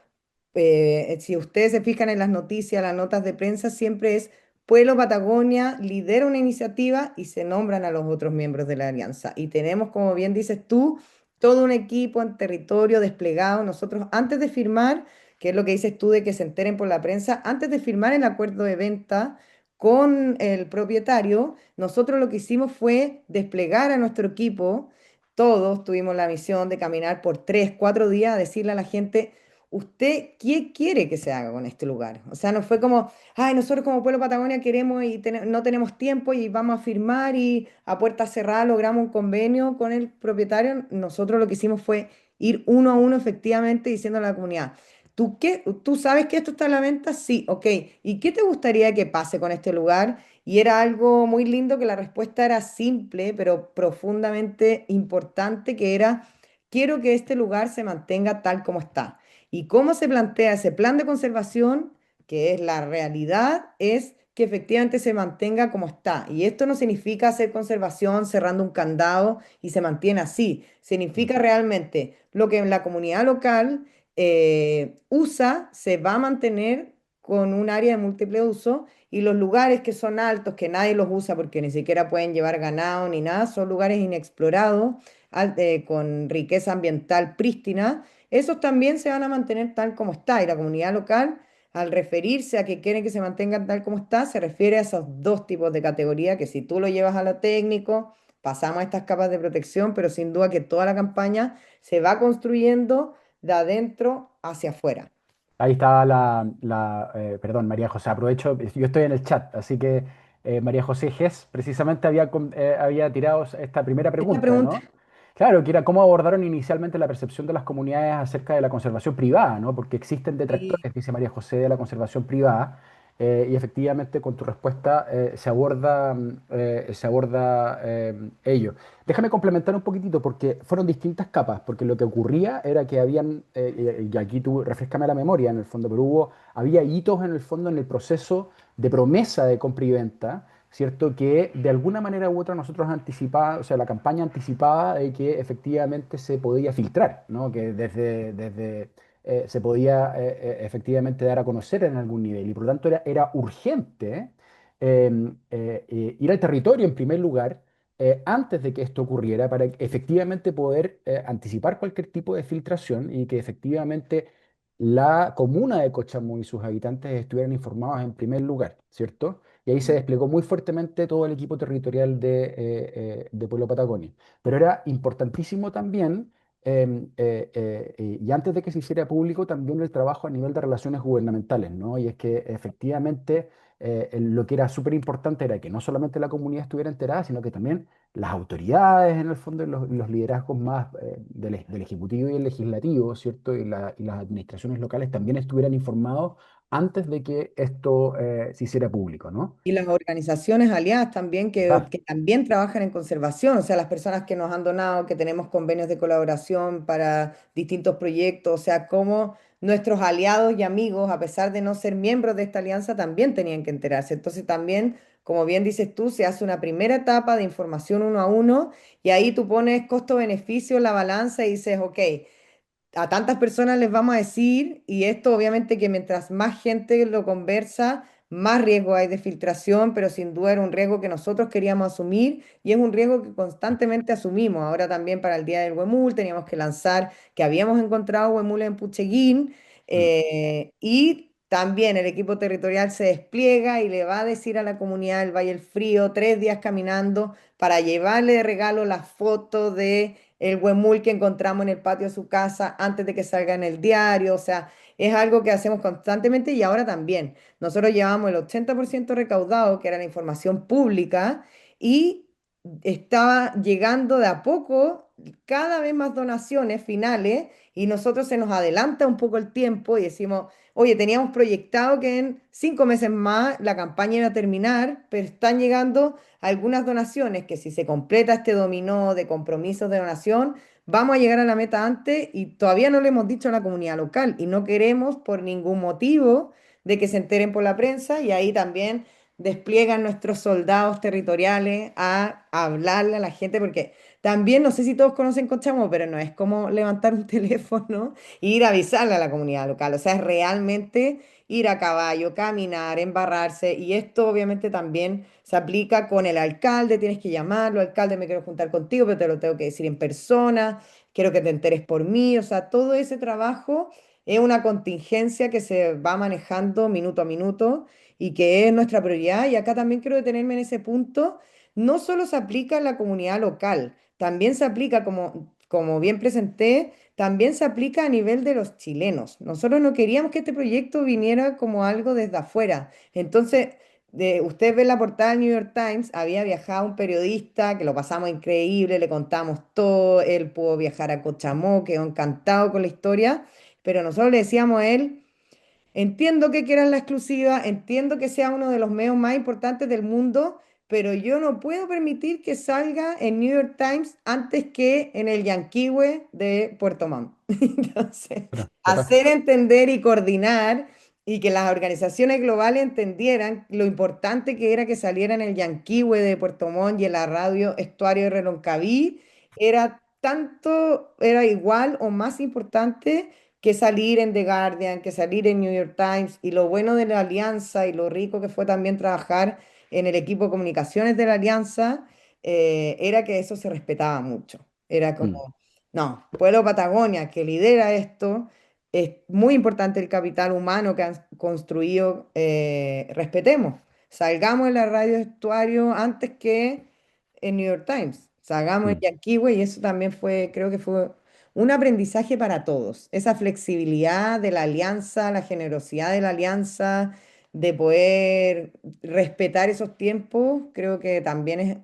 Si ustedes se fijan en las noticias, las notas de prensa, siempre es Pueblo Patagonia lidera una iniciativa y se nombran a los otros miembros de la alianza. Y tenemos, como bien dices tú, todo un equipo en territorio desplegado. Nosotros, antes de firmar, que es lo que dices tú de que se enteren por la prensa, antes de firmar el acuerdo de venta con el propietario, nosotros lo que hicimos fue desplegar a nuestro equipo. Todos tuvimos la misión de caminar por 3, 4 días a decirle a la gente, ¿usted qué quiere que se haga con este lugar? O sea, no fue como, ay, nosotros como Pueblo Patagonia queremos y no tenemos tiempo y vamos a firmar y a puerta cerrada logramos un convenio con el propietario. Nosotros lo que hicimos fue ir uno a uno efectivamente diciendo a la comunidad, ¿tú qué? ¿Tú sabes que esto está a la venta? Sí, ok. ¿Y qué te gustaría que pase con este lugar? Y era algo muy lindo que la respuesta era simple, pero profundamente importante, que era, quiero que este lugar se mantenga tal como está. ¿Y cómo se plantea ese plan de conservación? Que es la realidad, es que efectivamente se mantenga como está. Y esto no significa hacer conservación cerrando un candado y se mantiene así. Significa realmente lo que en la comunidad local usa, se va a mantener con un área de múltiple uso, y los lugares que son altos, que nadie los usa porque ni siquiera pueden llevar ganado ni nada, son lugares inexplorados, con riqueza ambiental prístina. Esos también se van a mantener tal como está, y la comunidad local, al referirse a que quieren que se mantengan tal como está, se refiere a esos dos tipos de categoría, que si tú lo llevas a lo técnico, pasamos a estas capas de protección, pero sin duda que toda la campaña se va construyendo de adentro hacia afuera. Ahí está perdón, María José, aprovecho, yo estoy en el chat, así que María José Gess precisamente había tirado esta primera Esta pregunta, pregunta, ¿no? Claro, que era cómo abordaron inicialmente la percepción de las comunidades acerca de la conservación privada, ¿no? Porque existen sí, detractores, dice María José, de la conservación privada, y efectivamente con tu respuesta se aborda ello. Déjame complementar un poquitito porque fueron distintas capas, porque lo que ocurría era que habían, y aquí tú refrescame la memoria en el fondo, pero había hitos en el fondo en el proceso de promesa de compra y venta, ¿cierto? Que de alguna manera u otra nosotros anticipaba, o sea, la campaña anticipaba de que efectivamente se podía filtrar, ¿no? Que desde se podía efectivamente dar a conocer en algún nivel y por lo tanto era urgente ir al territorio en primer lugar antes de que esto ocurriera para efectivamente poder anticipar cualquier tipo de filtración y que efectivamente la comuna de Cochamó y sus habitantes estuvieran informados en primer lugar, ¿cierto? Y ahí se desplegó muy fuertemente todo el equipo territorial de Pueblo Patagonia. Pero era importantísimo también, y antes de que se hiciera público, también el trabajo a nivel de relaciones gubernamentales, ¿no? Y es que efectivamente lo que era súper importante era que no solamente la comunidad estuviera enterada, sino que también las autoridades, en el fondo, y los liderazgos más del Ejecutivo y el Legislativo, ¿cierto? Y las administraciones locales también estuvieran informados antes de que esto se hiciera público, ¿no? Y las organizaciones aliadas también Total. que también trabajan en conservación, o sea, las personas que nos han donado, que tenemos convenios de colaboración para distintos proyectos, o sea, cómo nuestros aliados y amigos, a pesar de no ser miembros de esta alianza, también tenían que enterarse. Entonces también, como bien dices tú, se hace una primera etapa de información uno a uno y ahí tú pones costo-beneficio en la balanza y dices, ok, a tantas personas les vamos a decir, y esto obviamente que mientras más gente lo conversa, más riesgo hay de filtración, pero sin duda era un riesgo que nosotros queríamos asumir y es un riesgo que constantemente asumimos. Ahora también para el Día del Huemul teníamos que lanzar que habíamos encontrado huemules en Pucheguín Mm. y también el equipo territorial se despliega y le va a decir a la comunidad del Valle del Frío 3 días caminando para llevarle de regalo la foto de el huemul que encontramos en el patio de su casa antes de que salga en el diario, o sea, es algo que hacemos constantemente y ahora también. Nosotros llevamos el 80% recaudado, que era la información pública, y estaba llegando de a poco cada vez más donaciones finales y nosotros se nos adelanta un poco el tiempo y decimos, oye, teníamos proyectado que en 5 meses más la campaña iba a terminar, pero están llegando algunas donaciones que si se completa este dominó de compromisos de donación, vamos a llegar a la meta antes y todavía no le hemos dicho a la comunidad local y no queremos por ningún motivo de que se enteren por la prensa y ahí también despliegan nuestros soldados territoriales a hablarle a la gente porque también no sé si todos conocen Cochamó, pero no es como levantar un teléfono e ir a avisarle a la comunidad local, o sea, es realmente ir a caballo, caminar, embarrarse, y esto obviamente también se aplica con el alcalde, tienes que llamarlo, alcalde, me quiero juntar contigo, pero te lo tengo que decir en persona, quiero que te enteres por mí, o sea, todo ese trabajo es una contingencia que se va manejando minuto a minuto y que es nuestra prioridad, y acá también quiero detenerme en ese punto, no solo se aplica en la comunidad local, también se aplica, como bien presenté, también se aplica a nivel de los chilenos. Nosotros no queríamos que este proyecto viniera como algo desde afuera. Entonces, usted ve la portada del New York Times, había viajado un periodista que lo pasamos increíble, le contamos todo, él pudo viajar a Cochamó, quedó encantado con la historia, pero nosotros le decíamos a él, entiendo que quieran la exclusiva, entiendo que sea uno de los medios más importantes del mundo, pero yo no puedo permitir que salga en New York Times antes que en el Yanquihue de Puerto Montt. Entonces, Bueno, total. hacer entender y coordinar y que las organizaciones globales entendieran lo importante que era que saliera en el Yanquihue de Puerto Montt y en la radio Estuario de Reloncaví, era tanto, era igual o más importante que salir en The Guardian, que salir en New York Times, y lo bueno de la alianza y lo rico que fue también trabajar en el equipo de comunicaciones de la alianza, era que eso se respetaba mucho. Era Mm. como, no, Pueblo Patagonia, que lidera esto, es muy importante el capital humano que han construido, respetemos, salgamos en la radio estuario antes que en New York Times, salgamos en Mm. Yanquihue y eso también fue, creo que fue un aprendizaje para todos, esa flexibilidad de la alianza, la generosidad de la alianza, de poder respetar esos tiempos, creo que también es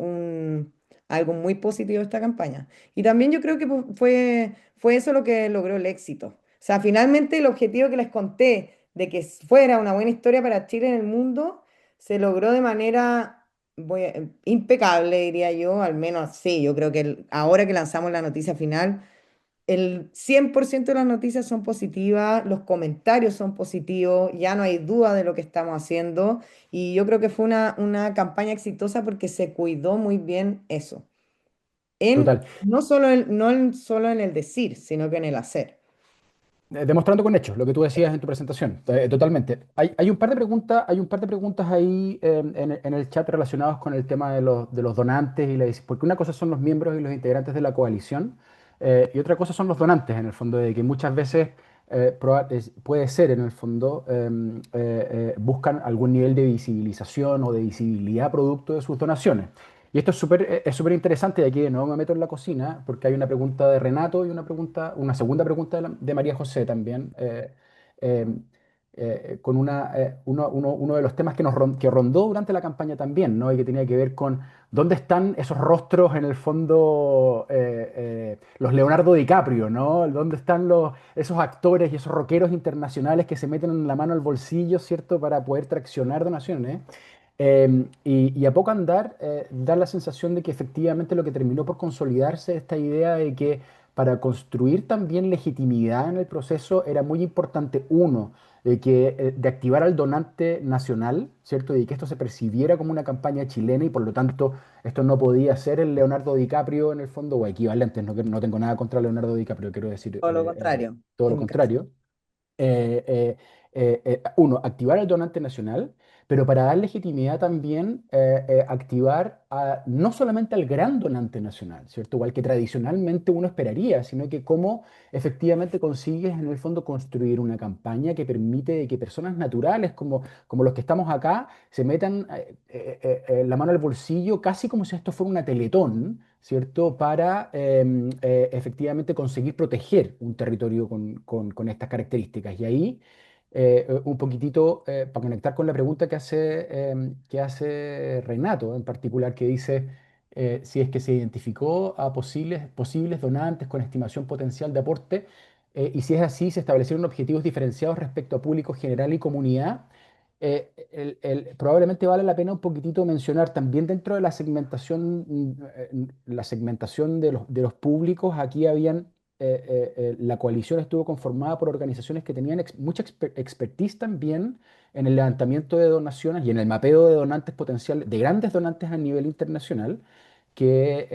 algo muy positivo de esta campaña. Y también yo creo que fue eso lo que logró el éxito. O sea, finalmente el objetivo que les conté de que fuera una buena historia para Chile en el mundo, se logró de manera impecable, diría yo, al menos sí, yo creo que ahora que lanzamos la noticia final, el 100% de las noticias son positivas, los comentarios son positivos, ya no hay duda de lo que estamos haciendo y yo creo que fue una campaña exitosa porque se cuidó muy bien eso. Total. No solo en el decir, sino que en el hacer. Demostrando con hechos lo que tú decías en tu presentación, totalmente. Hay un par de preguntas, hay un par de preguntas ahí en el chat relacionados con el tema de los donantes porque una cosa son los miembros y los integrantes de la coalición y otra cosa son los donantes, en el fondo, de que muchas veces puede ser, en el fondo, buscan algún nivel de visibilización o de visibilidad producto de sus donaciones. Y esto es súper interesante, y aquí de nuevo me meto en la cocina, porque hay una pregunta de Renato y una segunda pregunta de María José también. Eh, con uno de los temas que rondó durante la campaña también, ¿no? Y que tenía que ver con dónde están esos rostros en el fondo, los Leonardo DiCaprio, ¿no? ¿Dónde están esos actores y esos rockeros internacionales que se meten la mano al bolsillo, ¿cierto? Para poder traccionar donaciones. Y a poco andar, da la sensación de que efectivamente lo que terminó por consolidarse esta idea de que para construir también legitimidad en el proceso era muy importante, uno, de activar al donante nacional, ¿cierto? Y que esto se percibiera como una campaña chilena y por lo tanto esto no podía ser el Leonardo DiCaprio en el fondo o equivalentes. No, no tengo nada contra Leonardo DiCaprio, quiero decir Todo lo contrario, todo lo en mi caso. contrario. Uno, activar el donante nacional, pero para dar legitimidad también activar no solamente al gran donante nacional, ¿cierto? Igual que tradicionalmente uno esperaría, sino que cómo efectivamente consigues en el fondo construir una campaña que permite que personas naturales como los que estamos acá se metan la mano al bolsillo casi como si esto fuera una Teletón, ¿cierto? Para efectivamente conseguir proteger un territorio con estas características. Y ahí, un poquitito, para conectar con la pregunta que hace Renato en particular, que dice si es que se identificó a posibles donantes con estimación potencial de aporte, y si es así, se establecieron objetivos diferenciados respecto a público general y comunidad. Probablemente vale la pena un poquitito mencionar también dentro de la segmentación de los públicos, aquí la coalición estuvo conformada por organizaciones que tenían mucha expertise también en el levantamiento de donaciones y en el mapeo de donantes potenciales, de grandes donantes a nivel internacional, que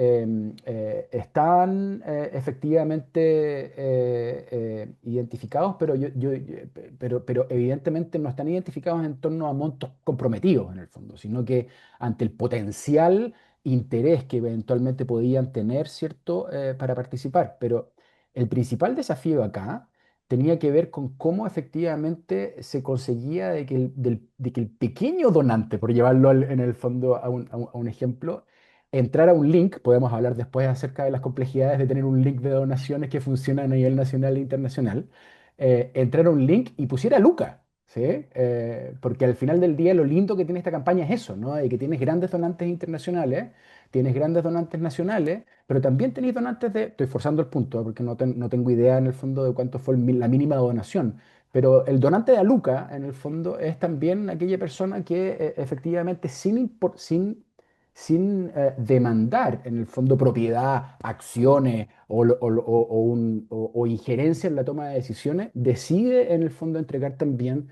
están efectivamente identificados, pero evidentemente no están identificados en torno a montos comprometidos en el fondo, sino que ante el potencial interés que eventualmente podían tener, ¿cierto?, para participar. Pero el principal desafío acá tenía que ver con cómo efectivamente se conseguía de que el pequeño donante, por llevarlo en el fondo a un ejemplo, entrar a un link, podemos hablar después acerca de las complejidades de tener un link de donaciones que funciona a nivel nacional e internacional, entrar a un link y pusiera Luca, ¿sí? Porque al final del día lo lindo que tiene esta campaña es eso, ¿no? De que tienes grandes donantes internacionales, tienes grandes donantes nacionales, pero también tenéis donantes estoy forzando el punto, porque no tengo idea en el fondo de cuánto fue la mínima donación, pero el donante de Aluca, en el fondo, es también aquella persona que efectivamente sin demandar, en el fondo, propiedad, acciones o injerencia en la toma de decisiones, decide, en el fondo, entregar también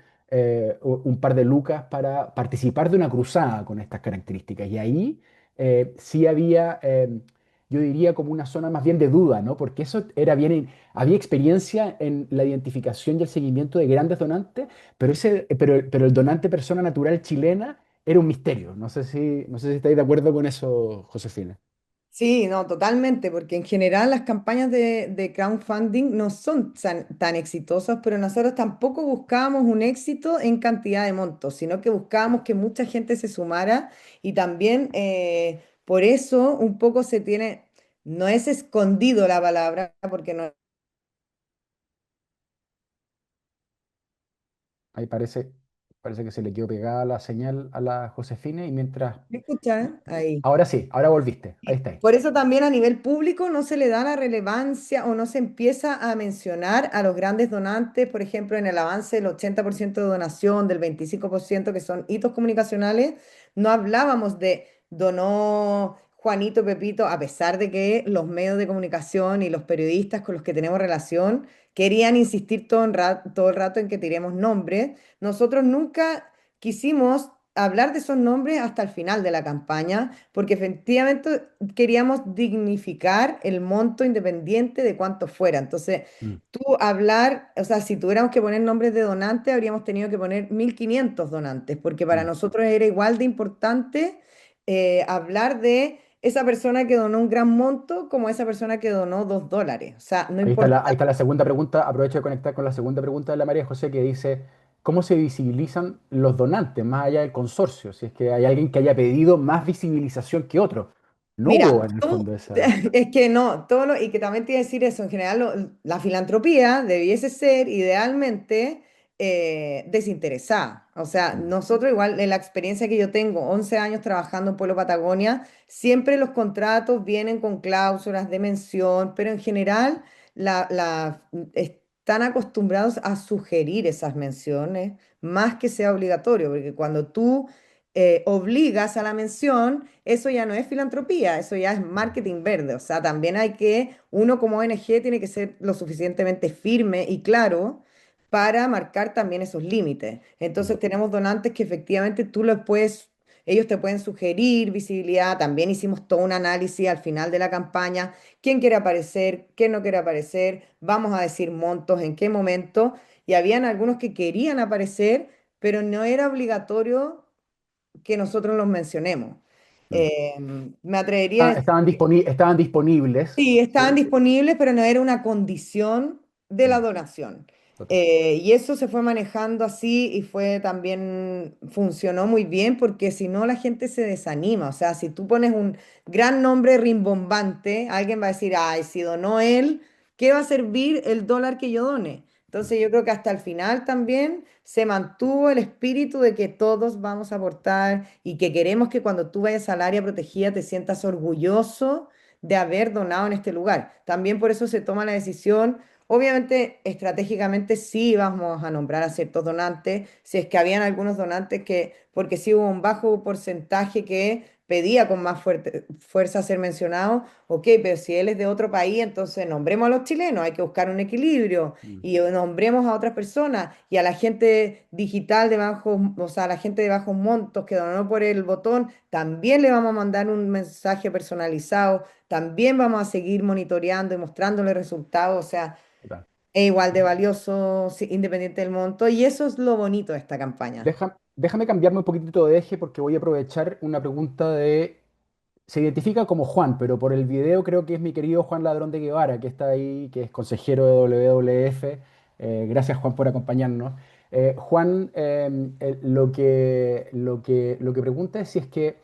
un par de lucas para participar de una cruzada con estas características. Y ahí sí había, yo diría, como una zona más bien de duda, ¿no? Porque eso era bien, había experiencia en la identificación y el seguimiento de grandes donantes, pero el donante persona natural chilena era un misterio. No sé si estáis de acuerdo con eso, Josefina. Sí, no, totalmente, porque en general las campañas de crowdfunding no son tan exitosas, pero nosotros tampoco buscábamos un éxito en cantidad de montos, sino que buscábamos que mucha gente se sumara y también por eso un poco se tiene, no es escondido la palabra, porque no... Ahí parece que se le quedó pegada la señal a la Josefina y mientras... ¿Me escuchas? Ahí. Ahora sí, ahora volviste. Ahí Sí. está. Por eso también a nivel público no se le da la relevancia o no se empieza a mencionar a los grandes donantes, por ejemplo, en el avance del 80% de donación, del 25% que son hitos comunicacionales, no hablábamos de donó Juanito Pepito, a pesar de que los medios de comunicación y los periodistas con los que tenemos relación querían insistir todo el rato en que tiremos nombres. Nosotros nunca quisimos hablar de esos nombres hasta el final de la campaña porque efectivamente queríamos dignificar el monto independiente de cuánto fuera. Entonces, Mm, tú hablar, o sea, si tuviéramos que poner nombres de donantes, habríamos tenido que poner 1.500 donantes, porque para mm. nosotros era igual de importante hablar de esa persona que donó un gran monto como esa persona que donó $2. O sea, no Ahí está la, importa. ahí está la segunda pregunta. Aprovecho de conectar con la segunda pregunta de la María José que dice, ¿cómo se visibilizan los donantes más allá del consorcio? Si es que hay alguien que haya pedido más visibilización que otro. No hubo Mira, en el tú, fondo esa... es que no, y que también te iba a decir eso, en general la filantropía debiese ser idealmente desinteresada. O sea, Mm, nosotros igual, en la experiencia que yo tengo, 11 años trabajando en Pueblo Patagonia, siempre los contratos vienen con cláusulas de mención, pero en general están acostumbrados a sugerir esas menciones más que sea obligatorio, porque cuando tú obligas a la mención, eso ya no es filantropía, eso ya es mm, marketing verde. O sea, también hay que, uno como ONG tiene que ser lo suficientemente firme y claro para marcar también esos límites. mm, Entonces tenemos donantes que efectivamente tú los puedes, ellos te pueden sugerir visibilidad. También hicimos todo un análisis al final de la campaña, quién quiere aparecer, quién no quiere aparecer, vamos a decir montos, en qué momento. Y habían algunos que querían aparecer, pero no era obligatorio que nosotros los mencionemos. mm. Me atrevería a decir Estaban disponibles. sí, estaban Sí, disponibles, pero no era una condición de la mm, donación. total. Y eso se fue manejando así y fue también, funcionó muy bien porque si no la gente se desanima. O sea, si tú pones un gran nombre rimbombante, alguien va a decir, ay, si donó él, ¿qué va a servir el dólar que yo done? Mm, Entonces yo creo que hasta el final también se mantuvo el espíritu de que todos vamos a aportar y que queremos que cuando tú vayas al área protegida te sientas orgulloso de haber donado en este lugar. También por eso se toma la decisión. Obviamente, estratégicamente sí vamos a nombrar a ciertos donantes, si es que habían algunos donantes que, porque sí hubo un bajo porcentaje que pedía con más fuerza ser mencionado, ok, pero si él es de otro país, entonces nombremos a los chilenos, hay que buscar un equilibrio mm, y nombremos a otras personas y a la gente digital de bajos, o sea, a la gente de bajos montos que donó por el botón, también le vamos a mandar un mensaje personalizado, también vamos a seguir monitoreando y mostrándole resultados, o sea, total. es igual de valioso, independiente del monto, y eso es lo bonito de esta campaña. Déjame cambiarme un poquitito de eje porque voy a aprovechar una pregunta de... Se identifica como Juan, pero por el video creo que es mi querido Juan Ladrón de Guevara, que está ahí, que es consejero de WWF. Gracias, Juan, por acompañarnos. Juan, lo que pregunta es si es que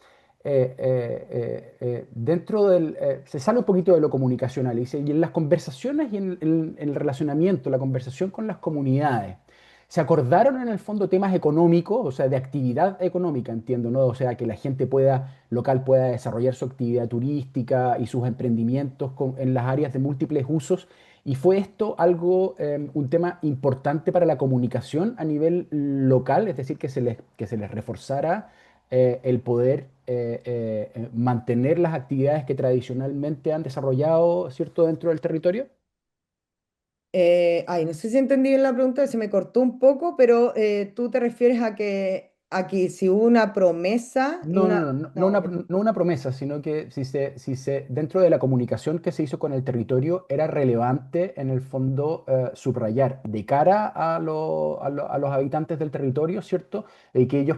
dentro del... se sale un poquito de lo comunicacional y, y en las conversaciones y en el relacionamiento, la conversación con las comunidades. Se acordaron en el fondo temas económicos, o sea, de actividad económica, entiendo, ¿no? O sea, que la gente local pueda desarrollar su actividad turística y sus emprendimientos en las áreas de múltiples usos. Y fue esto algo, un tema importante para la comunicación a nivel local, es decir, que se les reforzara el poder mantener las actividades que tradicionalmente han desarrollado, ¿cierto?, dentro del territorio. Ay, no sé si entendí bien la pregunta, se me cortó un poco, pero tú te refieres a que si hubo una promesa y No, una... no, no, no, No, no una promesa, sino que dentro de la comunicación que se hizo con el territorio era relevante en el fondo subrayar de cara a los habitantes del territorio, ¿cierto? Y que ellos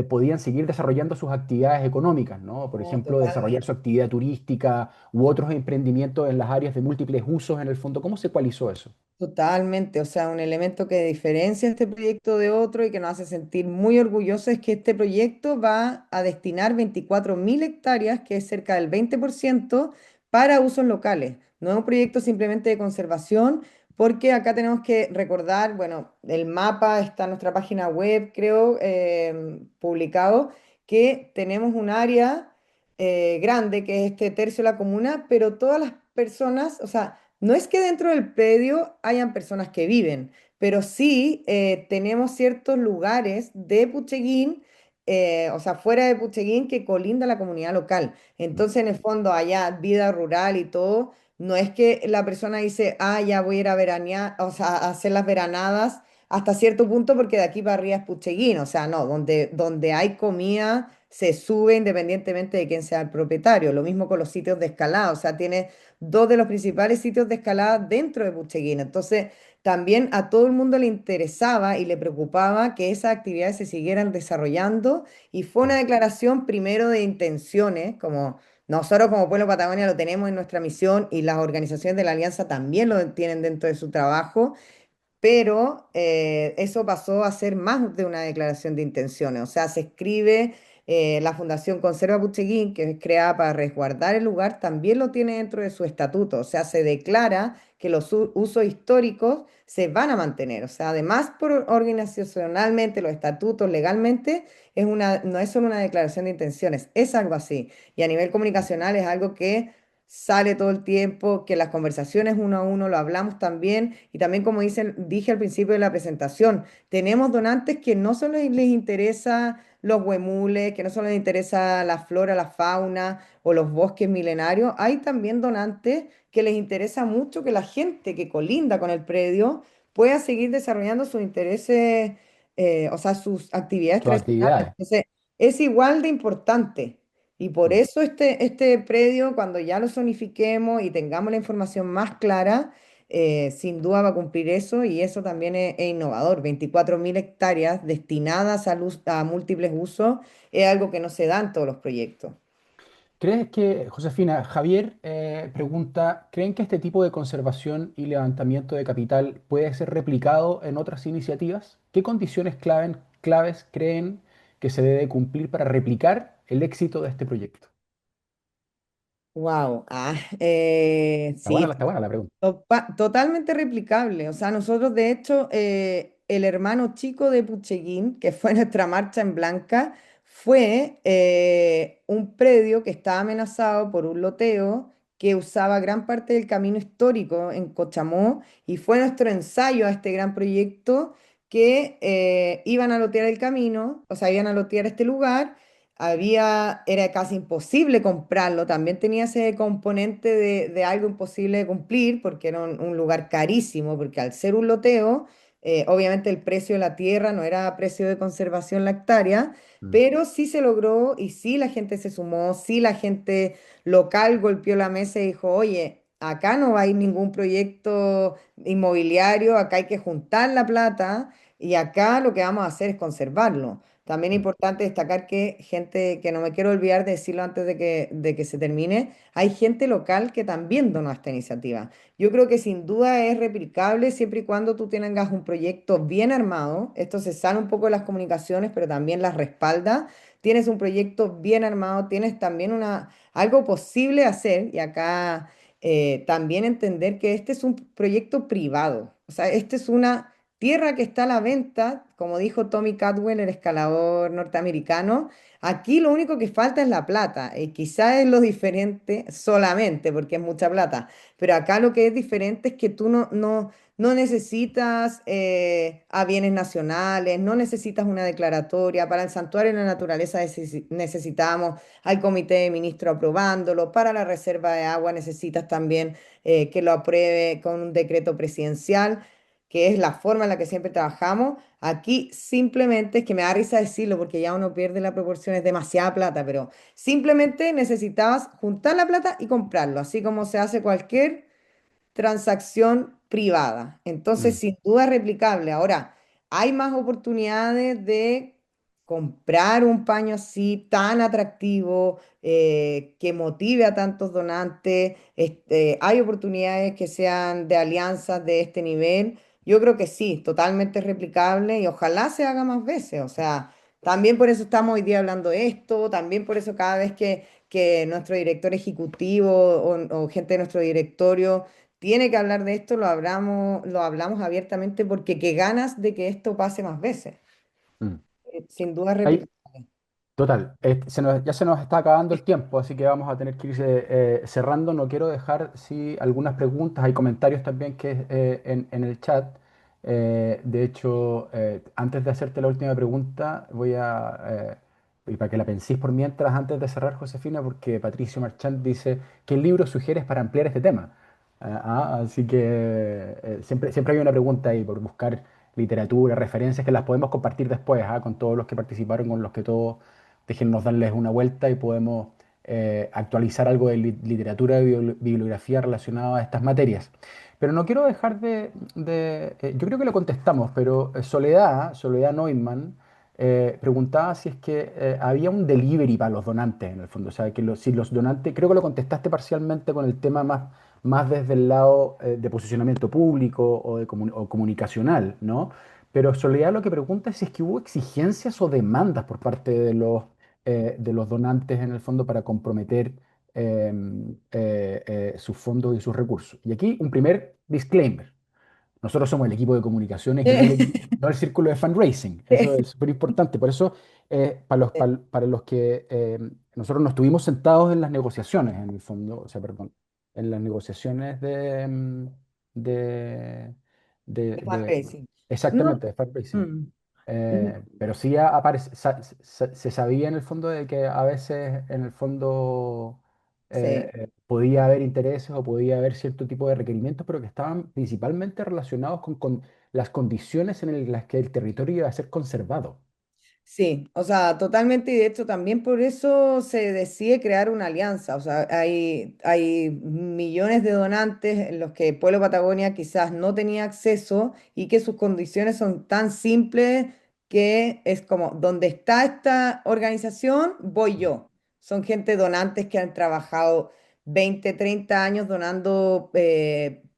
podían seguir desarrollando sus actividades económicas, ¿no? Por no, ejemplo, desarrollar su totalmente. actividad turística u otros emprendimientos en las áreas de múltiples usos en el fondo. ¿Cómo se ecualizó eso? Totalmente, o sea, un elemento que diferencia este proyecto de otro y que nos hace sentir muy orgullosos es que este proyecto va a destinar 24.000 hectáreas, que es cerca del 20%, para usos locales. No es un proyecto simplemente de conservación, porque acá tenemos que recordar, bueno, el mapa está en nuestra página web, creo, publicado, que tenemos un área grande, que es este tercio de la comuna, pero todas las personas, o sea, no es que dentro del predio hayan personas que viven, pero sí tenemos ciertos lugares de Pucheguín, o sea, fuera de Pucheguín, que colinda la comunidad local. Mm, Entonces, en el fondo, allá vida rural y todo, no es que la persona dice, ah, ya voy a ir a veranear, o sea, a hacer las veranadas hasta cierto punto porque de aquí para arriba es Pucheguín, o sea, no, donde hay comida se sube independientemente de quién sea el propietario. Lo mismo con los sitios de escalada, o sea, tiene dos de los principales sitios de escalada dentro de Pucheguín. Entonces, también a todo el mundo le interesaba y le preocupaba que esas actividades se siguieran desarrollando y fue una mm, declaración primero de intenciones, como nosotros como Pueblo Patagonia lo tenemos en nuestra misión y las organizaciones de la Alianza también lo tienen dentro de su trabajo, pero eso pasó a ser más de una declaración de intenciones, o sea, se escribe La Fundación Conserva Pucheguín, que es creada para resguardar el lugar, también lo tiene dentro de su estatuto. O sea, se declara que los usos históricos se van a mantener. O sea, además, organizacionalmente, los estatutos, legalmente, no es solo una declaración de intenciones, es algo así. Y a nivel comunicacional es algo que sale todo el tiempo, que las conversaciones uno a uno lo hablamos también. Y también, como dije al principio de la presentación, tenemos donantes que no solo les interesa los huemules, que no solo les interesa la flora, la fauna o los bosques milenarios, hay también donantes que les interesa mucho que la gente que colinda con el predio pueda seguir desarrollando sus intereses, o sea, sus actividades sus tradicionales. actividades. Entonces, es igual de importante. Y por Mm. eso este predio, cuando ya lo zonifiquemos y tengamos la información más clara, sin duda va a cumplir eso y eso también es innovador. 24.000 hectáreas destinadas a múltiples usos es algo que no se da en todos los proyectos. ¿Crees que, Josefina, Javier pregunta, ¿creen que este tipo de conservación y levantamiento de capital puede ser replicado en otras iniciativas? ¿Qué condiciones claves creen que se debe cumplir para replicar el éxito de este proyecto? Wow, sí, Está buena la pregunta. Totalmente replicable. O sea, nosotros de hecho, el hermano chico de Pucheguín, que fue nuestra marcha en Blanca, fue un predio que estaba amenazado por un loteo que usaba gran parte del camino histórico en Cochamó y fue nuestro ensayo a este gran proyecto que iban a lotear el camino, o sea, iban a lotear este lugar. Era casi imposible comprarlo, también tenía ese componente de algo imposible de cumplir porque era un lugar carísimo, porque al ser un loteo, obviamente el precio de la tierra no era precio de conservación la hectárea, Mm. pero sí se logró y sí la gente se sumó, sí la gente local golpeó la mesa y dijo, oye, acá no va a ir ningún proyecto inmobiliario, acá hay que juntar la plata y acá lo que vamos a hacer es conservarlo. También es Mm. importante destacar que gente, que no me quiero olvidar de decirlo antes de que se termine, hay gente local que también donó a esta iniciativa. Yo creo que sin duda es replicable siempre y cuando tú tengas un proyecto bien armado. Esto se sale un poco de las comunicaciones, pero también las respalda. Tienes un proyecto bien armado, tienes también algo posible de hacer y acá también entender que este es un proyecto privado. O sea, este es una tierra que está a la venta, como dijo Tommy Cadwell, el escalador norteamericano. Aquí lo único que falta es la plata. Quizá es lo diferente solamente porque es mucha plata, pero acá lo que es diferente es que tú no necesitas a bienes nacionales, no necesitas una declaratoria. Para el Santuario de la Naturaleza necesitamos al Comité de Ministros aprobándolo. Para la Reserva de Agua necesitas también que lo apruebe con un decreto presidencial, que es la forma en la que siempre trabajamos. Aquí simplemente, es que me da risa decirlo porque ya uno pierde la proporción, es demasiada plata, pero simplemente necesitabas juntar la plata y comprarlo, así como se hace cualquier transacción privada. Entonces, Mm. sin duda es replicable. Ahora, hay más oportunidades de comprar un paño así tan atractivo, que motive a tantos donantes. Hay oportunidades que sean de alianzas de este nivel. Yo creo que sí, totalmente replicable y ojalá se haga más veces. O sea, también por eso estamos hoy día hablando de esto, también por eso cada vez que nuestro director ejecutivo o gente de nuestro directorio tiene que hablar de esto, lo hablamos abiertamente porque qué ganas de que esto pase más veces. Mm. Sin duda Hay, replicable. Total, ya se nos está acabando el tiempo, así que vamos a tener que ir cerrando. No quiero dejar sí, algunas preguntas, hay comentarios también que en el chat. De hecho, antes de hacerte la última pregunta, y para que la penséis por mientras, antes de cerrar, Josefina, porque Patricio Marchand dice, ¿qué libro sugieres para ampliar este tema? Así que siempre hay una pregunta ahí por buscar literatura, referencias que las podemos compartir después, con todos los que participaron, con los que todos déjennos darles una vuelta y podemos actualizar algo de literatura y bibliografía relacionada a estas materias. Pero no quiero dejar yo creo que lo contestamos, pero Soledad Neumann, preguntaba si es que había un delivery para los donantes, en el fondo. O sea, que si los donantes, creo que lo contestaste parcialmente con el tema más desde el lado de posicionamiento público o comunicacional, ¿no? Pero Soledad lo que pregunta es si es que hubo exigencias o demandas por parte de los donantes en el fondo para comprometer sus fondos y sus recursos. Y aquí un primer disclaimer. Nosotros somos el equipo de comunicaciones y no el círculo de fundraising. Eso es súper importante. Por eso, para los que nosotros no estuvimos sentados en las negociaciones, en el fondo, o sea, perdón, en las negociaciones de, De de- fundraising. No, exactamente, de fundraising. mm, Pero sí se sabía en el fondo de que a veces en el fondo sí. podía haber intereses o podía haber cierto tipo de requerimientos, pero que estaban principalmente relacionados con las condiciones las que el territorio iba a ser conservado. Sí, o sea, totalmente, y de hecho también por eso se decide crear una alianza, o sea, hay millones de donantes en los que Pueblo Patagonia quizás no tenía acceso y que sus condiciones son tan simples que es como, donde está esta organización, voy yo. Son gente donantes que han trabajado 20, 30 años donando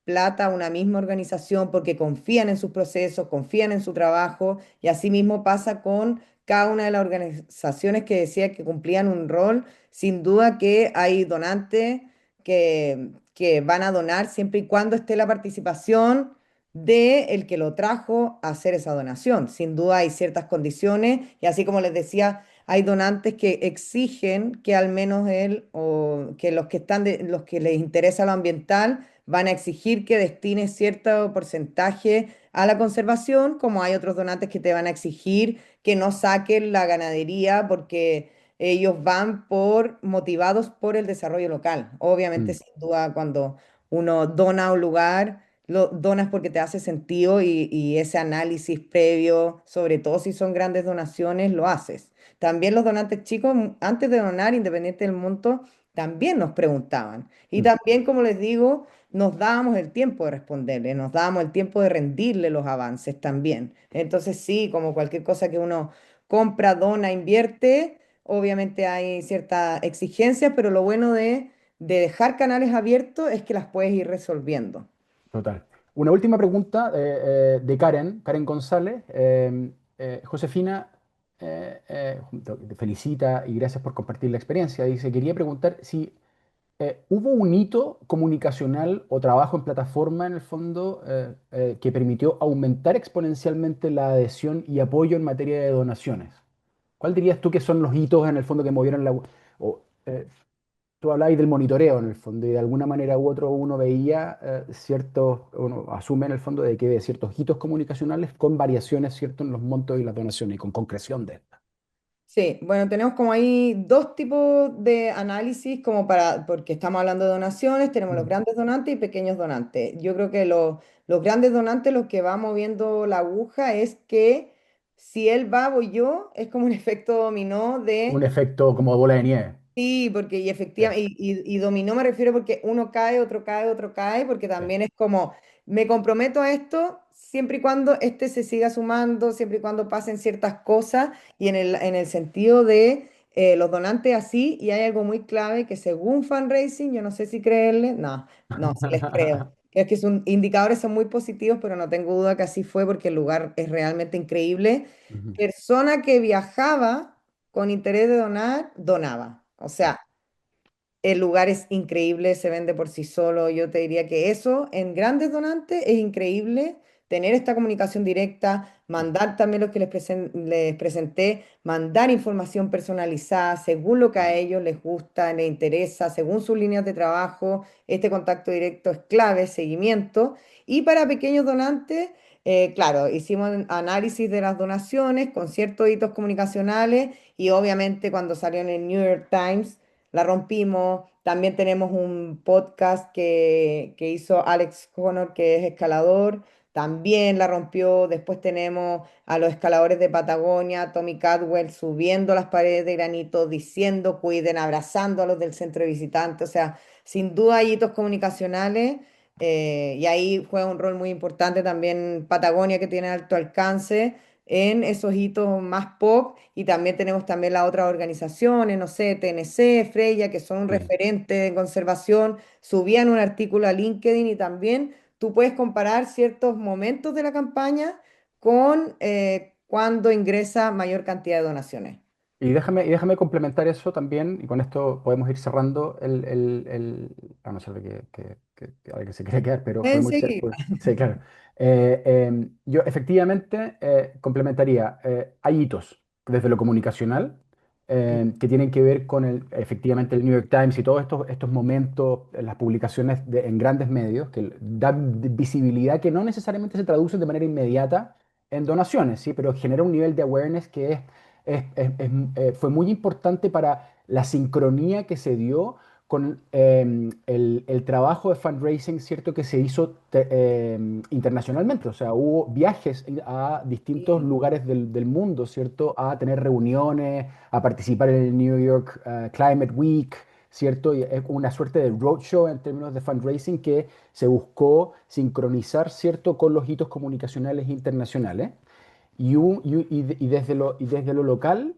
plata a una misma organización porque confían en sus procesos, confían en su trabajo, y así mismo pasa con cada una de las organizaciones que decía que cumplían un rol. Sin duda que hay donantes que van a donar siempre y cuando esté la participación de el que lo trajo a hacer esa donación. Sin duda hay ciertas condiciones, y así como les decía, hay donantes que exigen que al menos él o que los que están los que les interesa lo ambiental van a exigir que destine cierto porcentaje a la conservación, como hay otros donantes que te van a exigir que no saquen la ganadería porque ellos van motivados por el desarrollo local. Obviamente, Mm, sin duda, cuando uno dona a un lugar, lo donas porque te hace sentido, y ese análisis previo, sobre todo si son grandes donaciones, lo haces. También los donantes chicos, antes de donar, independiente del monto, también nos preguntaban. Y mm, también, como les digo, nos dábamos el tiempo de responderle, nos dábamos el tiempo de rendirle los avances también. Entonces, sí, como cualquier cosa que uno compra, dona, invierte, obviamente hay ciertas exigencias, pero lo bueno de dejar canales abiertos es que las puedes ir resolviendo. total. Una última pregunta de Karen González. Josefina te felicita y gracias por compartir la experiencia. Dice, quería preguntar si ¿hubo un hito comunicacional o trabajo en plataforma en el fondo que permitió aumentar exponencialmente la adhesión y apoyo en materia de donaciones? ¿Cuál dirías tú que son los hitos en el fondo que movieron o, tú hablabas del monitoreo en el fondo y de alguna manera u otro uno veía uno asume en el fondo de que de ciertos hitos comunicacionales con variaciones, ¿cierto?, en los montos y las donaciones y con concreción de estas. Sí, bueno, tenemos como ahí dos tipos de análisis, como porque estamos hablando de donaciones, tenemos los Mm. grandes donantes y pequeños donantes. Yo creo que los grandes donantes, lo que va moviendo la aguja es que si él va, voy yo, es como un efecto dominó Un de. efecto como bola de nieve. Sí, porque y Sí, efectivamente, y dominó me refiero porque uno cae, otro cae, otro cae, porque sí. también es como, me comprometo a esto siempre y cuando este se siga sumando, siempre y cuando pasen ciertas cosas, y en el sentido de los donantes así, y hay algo muy clave que según fundraising, yo no sé si creerle, no, no, sí les creo. Es que indicadores son muy positivos, pero no tengo duda que así fue porque el lugar es realmente increíble. Ujú. Persona que viajaba con interés de donar, donaba. O Sí, sea, el lugar es increíble, se vende por sí solo. Yo te diría que eso en grandes donantes es increíble, tener esta comunicación directa, sí, mandar también lo que les presenté, mandar información personalizada según lo que a ellos les gusta, les interesa, según sus líneas de trabajo. Este contacto directo es clave, seguimiento. Y para pequeños donantes, claro, hicimos un análisis de las donaciones con ciertos hitos comunicacionales, y obviamente cuando salió en el New York Times la rompimos. También tenemos un podcast que hizo Alex Honor, que es escalador, también la rompió. Después tenemos a los escaladores de Patagonia, Tommy Cadwell, subiendo las paredes de granito, diciendo cuiden, abrazando a los del centro de visitantes. O sea, sin duda hay hitos comunicacionales, y ahí juega un rol muy importante también Patagonia, que tiene alto alcance en esos hitos más pop. Y también tenemos también las otras organizaciones, no sé, TNC, Freya, que son un sí. referente de conservación, subían un artículo a LinkedIn, y también tú puedes comparar ciertos momentos de la campaña con cuando ingresa mayor cantidad de donaciones. y déjame complementar eso también, y con esto podemos ir cerrando a no ser de que alguien se quiera quedar, pero Pueden podemos seguir. sí, claro. Yo efectivamente complementaría, hay hitos desde lo comunicacional que tienen que ver con efectivamente el New York Times y todos estos momentos, las publicaciones en grandes medios, que dan visibilidad que no necesariamente se traducen de manera inmediata en donaciones, ¿sí? Pero genera un nivel de awareness que fue muy importante para la sincronía que se dio con el trabajo de fundraising, ¿cierto? Que se hizo internacionalmente. O sea, hubo viajes a distintos Sí, lugares del mundo, ¿cierto? A tener reuniones, a participar en el New York Climate Week, ¿cierto? Y es una suerte de roadshow en términos de fundraising que se buscó sincronizar, ¿cierto? Con los hitos comunicacionales internacionales. Y desde lo local,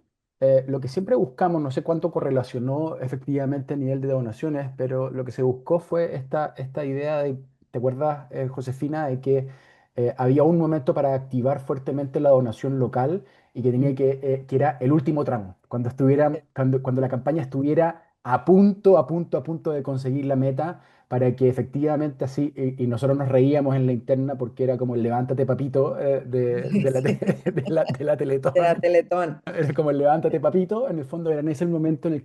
lo que siempre buscamos, no sé cuánto correlacionó efectivamente a nivel de donaciones, pero lo que se buscó fue esta idea de, ¿te acuerdas, Josefina, de que había un momento para activar fuertemente la donación local y que tenía que era el último tramo, cuando la campaña estuviera a punto de conseguir la meta? Para que efectivamente así, y nosotros nos reíamos en la interna porque era como el levántate papito sí, de la de la Teletón. Teletón. Era como el levántate papito, en el fondo era en ese momento en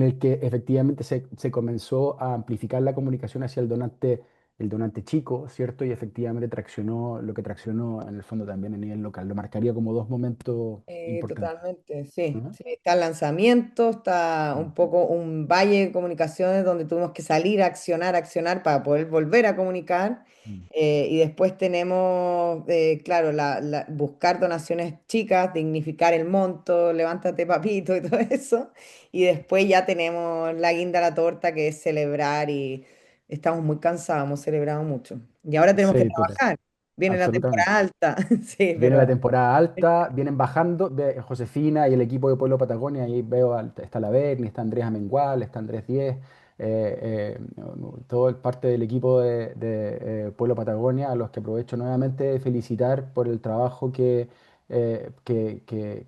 el que efectivamente se comenzó a amplificar la comunicación hacia el donante chico, ¿cierto? Y efectivamente traccionó lo que traccionó en el fondo también a nivel local. Lo marcaría como dos momentos importantes. Totalmente, sí, Ujú. sí. Está el lanzamiento, está Mm. un poco un valle de comunicaciones donde tuvimos que salir a accionar para poder volver a comunicar. Mm. Y después tenemos, claro, buscar donaciones chicas, dignificar el monto, levántate papito y todo eso. Y después ya tenemos la guinda a la torta, que es celebrar y estamos muy cansados, hemos celebrado mucho. Y ahora tenemos que Sí, total, trabajar. Viene la absolutamente. temporada alta, sí, Viene pero... la temporada alta, vienen bajando de Josefina y el equipo de Pueblo Patagonia. Ahí veo, está la Berni, está Andrés Amengual, está Andrés Diez, todo el parte del equipo de Pueblo Patagonia, a los que aprovecho nuevamente de felicitar por el trabajo que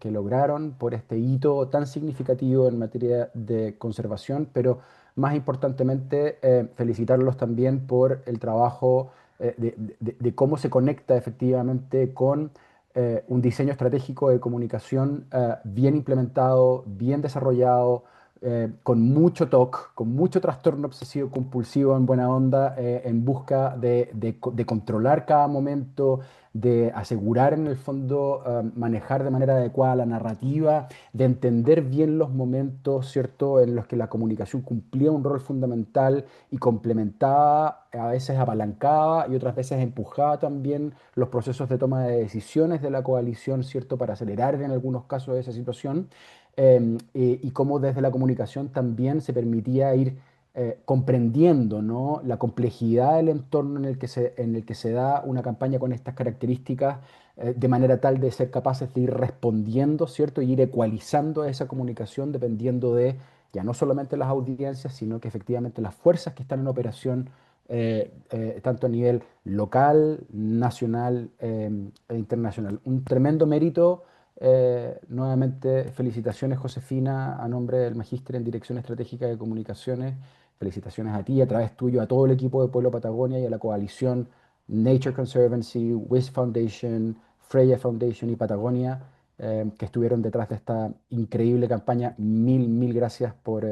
lograron, por este hito tan significativo en materia de conservación, pero más importantemente, felicitarlos también por el trabajo de cómo se conecta efectivamente con un diseño estratégico de comunicación bien implementado, bien desarrollado, con mucho TOC, con mucho trastorno obsesivo compulsivo en buena onda, en busca de controlar cada momento, de asegurar en el fondo manejar de manera adecuada la narrativa, de entender bien los momentos, ¿cierto?, en los que la comunicación cumplía un rol fundamental y complementaba, a veces apalancaba y otras veces empujaba también los procesos de toma de decisiones de la coalición, ¿cierto?, para acelerar en algunos casos esa situación, y cómo desde la comunicación también se permitía ir comprendiendo, ¿no?, la complejidad del entorno en el que se da una campaña con estas características, de manera tal de ser capaces de ir respondiendo, ¿cierto?, y ir ecualizando esa comunicación dependiendo de ya no solamente las audiencias, sino que efectivamente las fuerzas que están en operación, tanto a nivel local, nacional e internacional. Un tremendo mérito. Nuevamente, felicitaciones, Josefina, a nombre del Magíster en Dirección Estratégica de Comunicaciones. Felicitaciones a ti, a través tuyo, a todo el equipo de Pueblo Patagonia y a la coalición Nature Conservancy, WIS Foundation, Freya Foundation y Patagonia, que estuvieron detrás de esta increíble campaña. Mil gracias por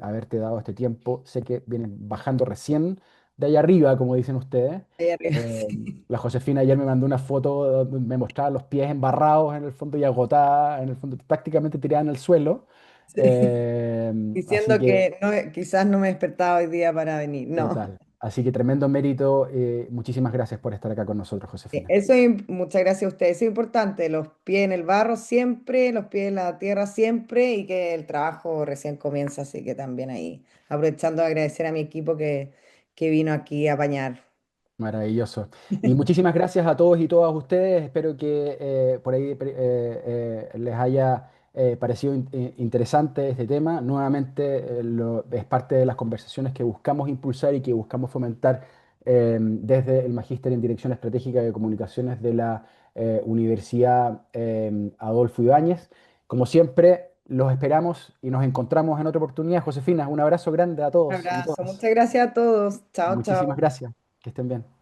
haberte dado este tiempo. Sé que vienen bajando recién de allá arriba, como dicen ustedes. Ahí arriba, Eh, sí. la Josefina ayer me mandó una foto donde me mostraba los pies embarrados en el fondo y agotada, en el fondo prácticamente tirada en el suelo. Sí. Así Diciendo que, que no, quizás no me he despertado hoy día para venir. No. total. Así que tremendo mérito. Muchísimas gracias por estar acá con nosotros, Josefina. Muchas gracias a ustedes. Eso es importante, los pies en el barro siempre, los pies en la tierra siempre y que el trabajo recién comienza, así que también ahí, aprovechando de agradecer a mi equipo que vino aquí a apañar. Maravilloso. Y muchísimas gracias a todos y todas ustedes. Espero que por ahí les haya parecido interesante este tema. Nuevamente, es parte de las conversaciones que buscamos impulsar y que buscamos fomentar desde el Magíster en Dirección Estratégica de Comunicaciones de la Universidad Adolfo Ibáñez. Como siempre, Los esperamos y nos encontramos en otra oportunidad. Josefina, un abrazo grande a Un todos y abrazo. todas. Muchas gracias a todos. Chao, Muchísimas chao. gracias. Que estén bien.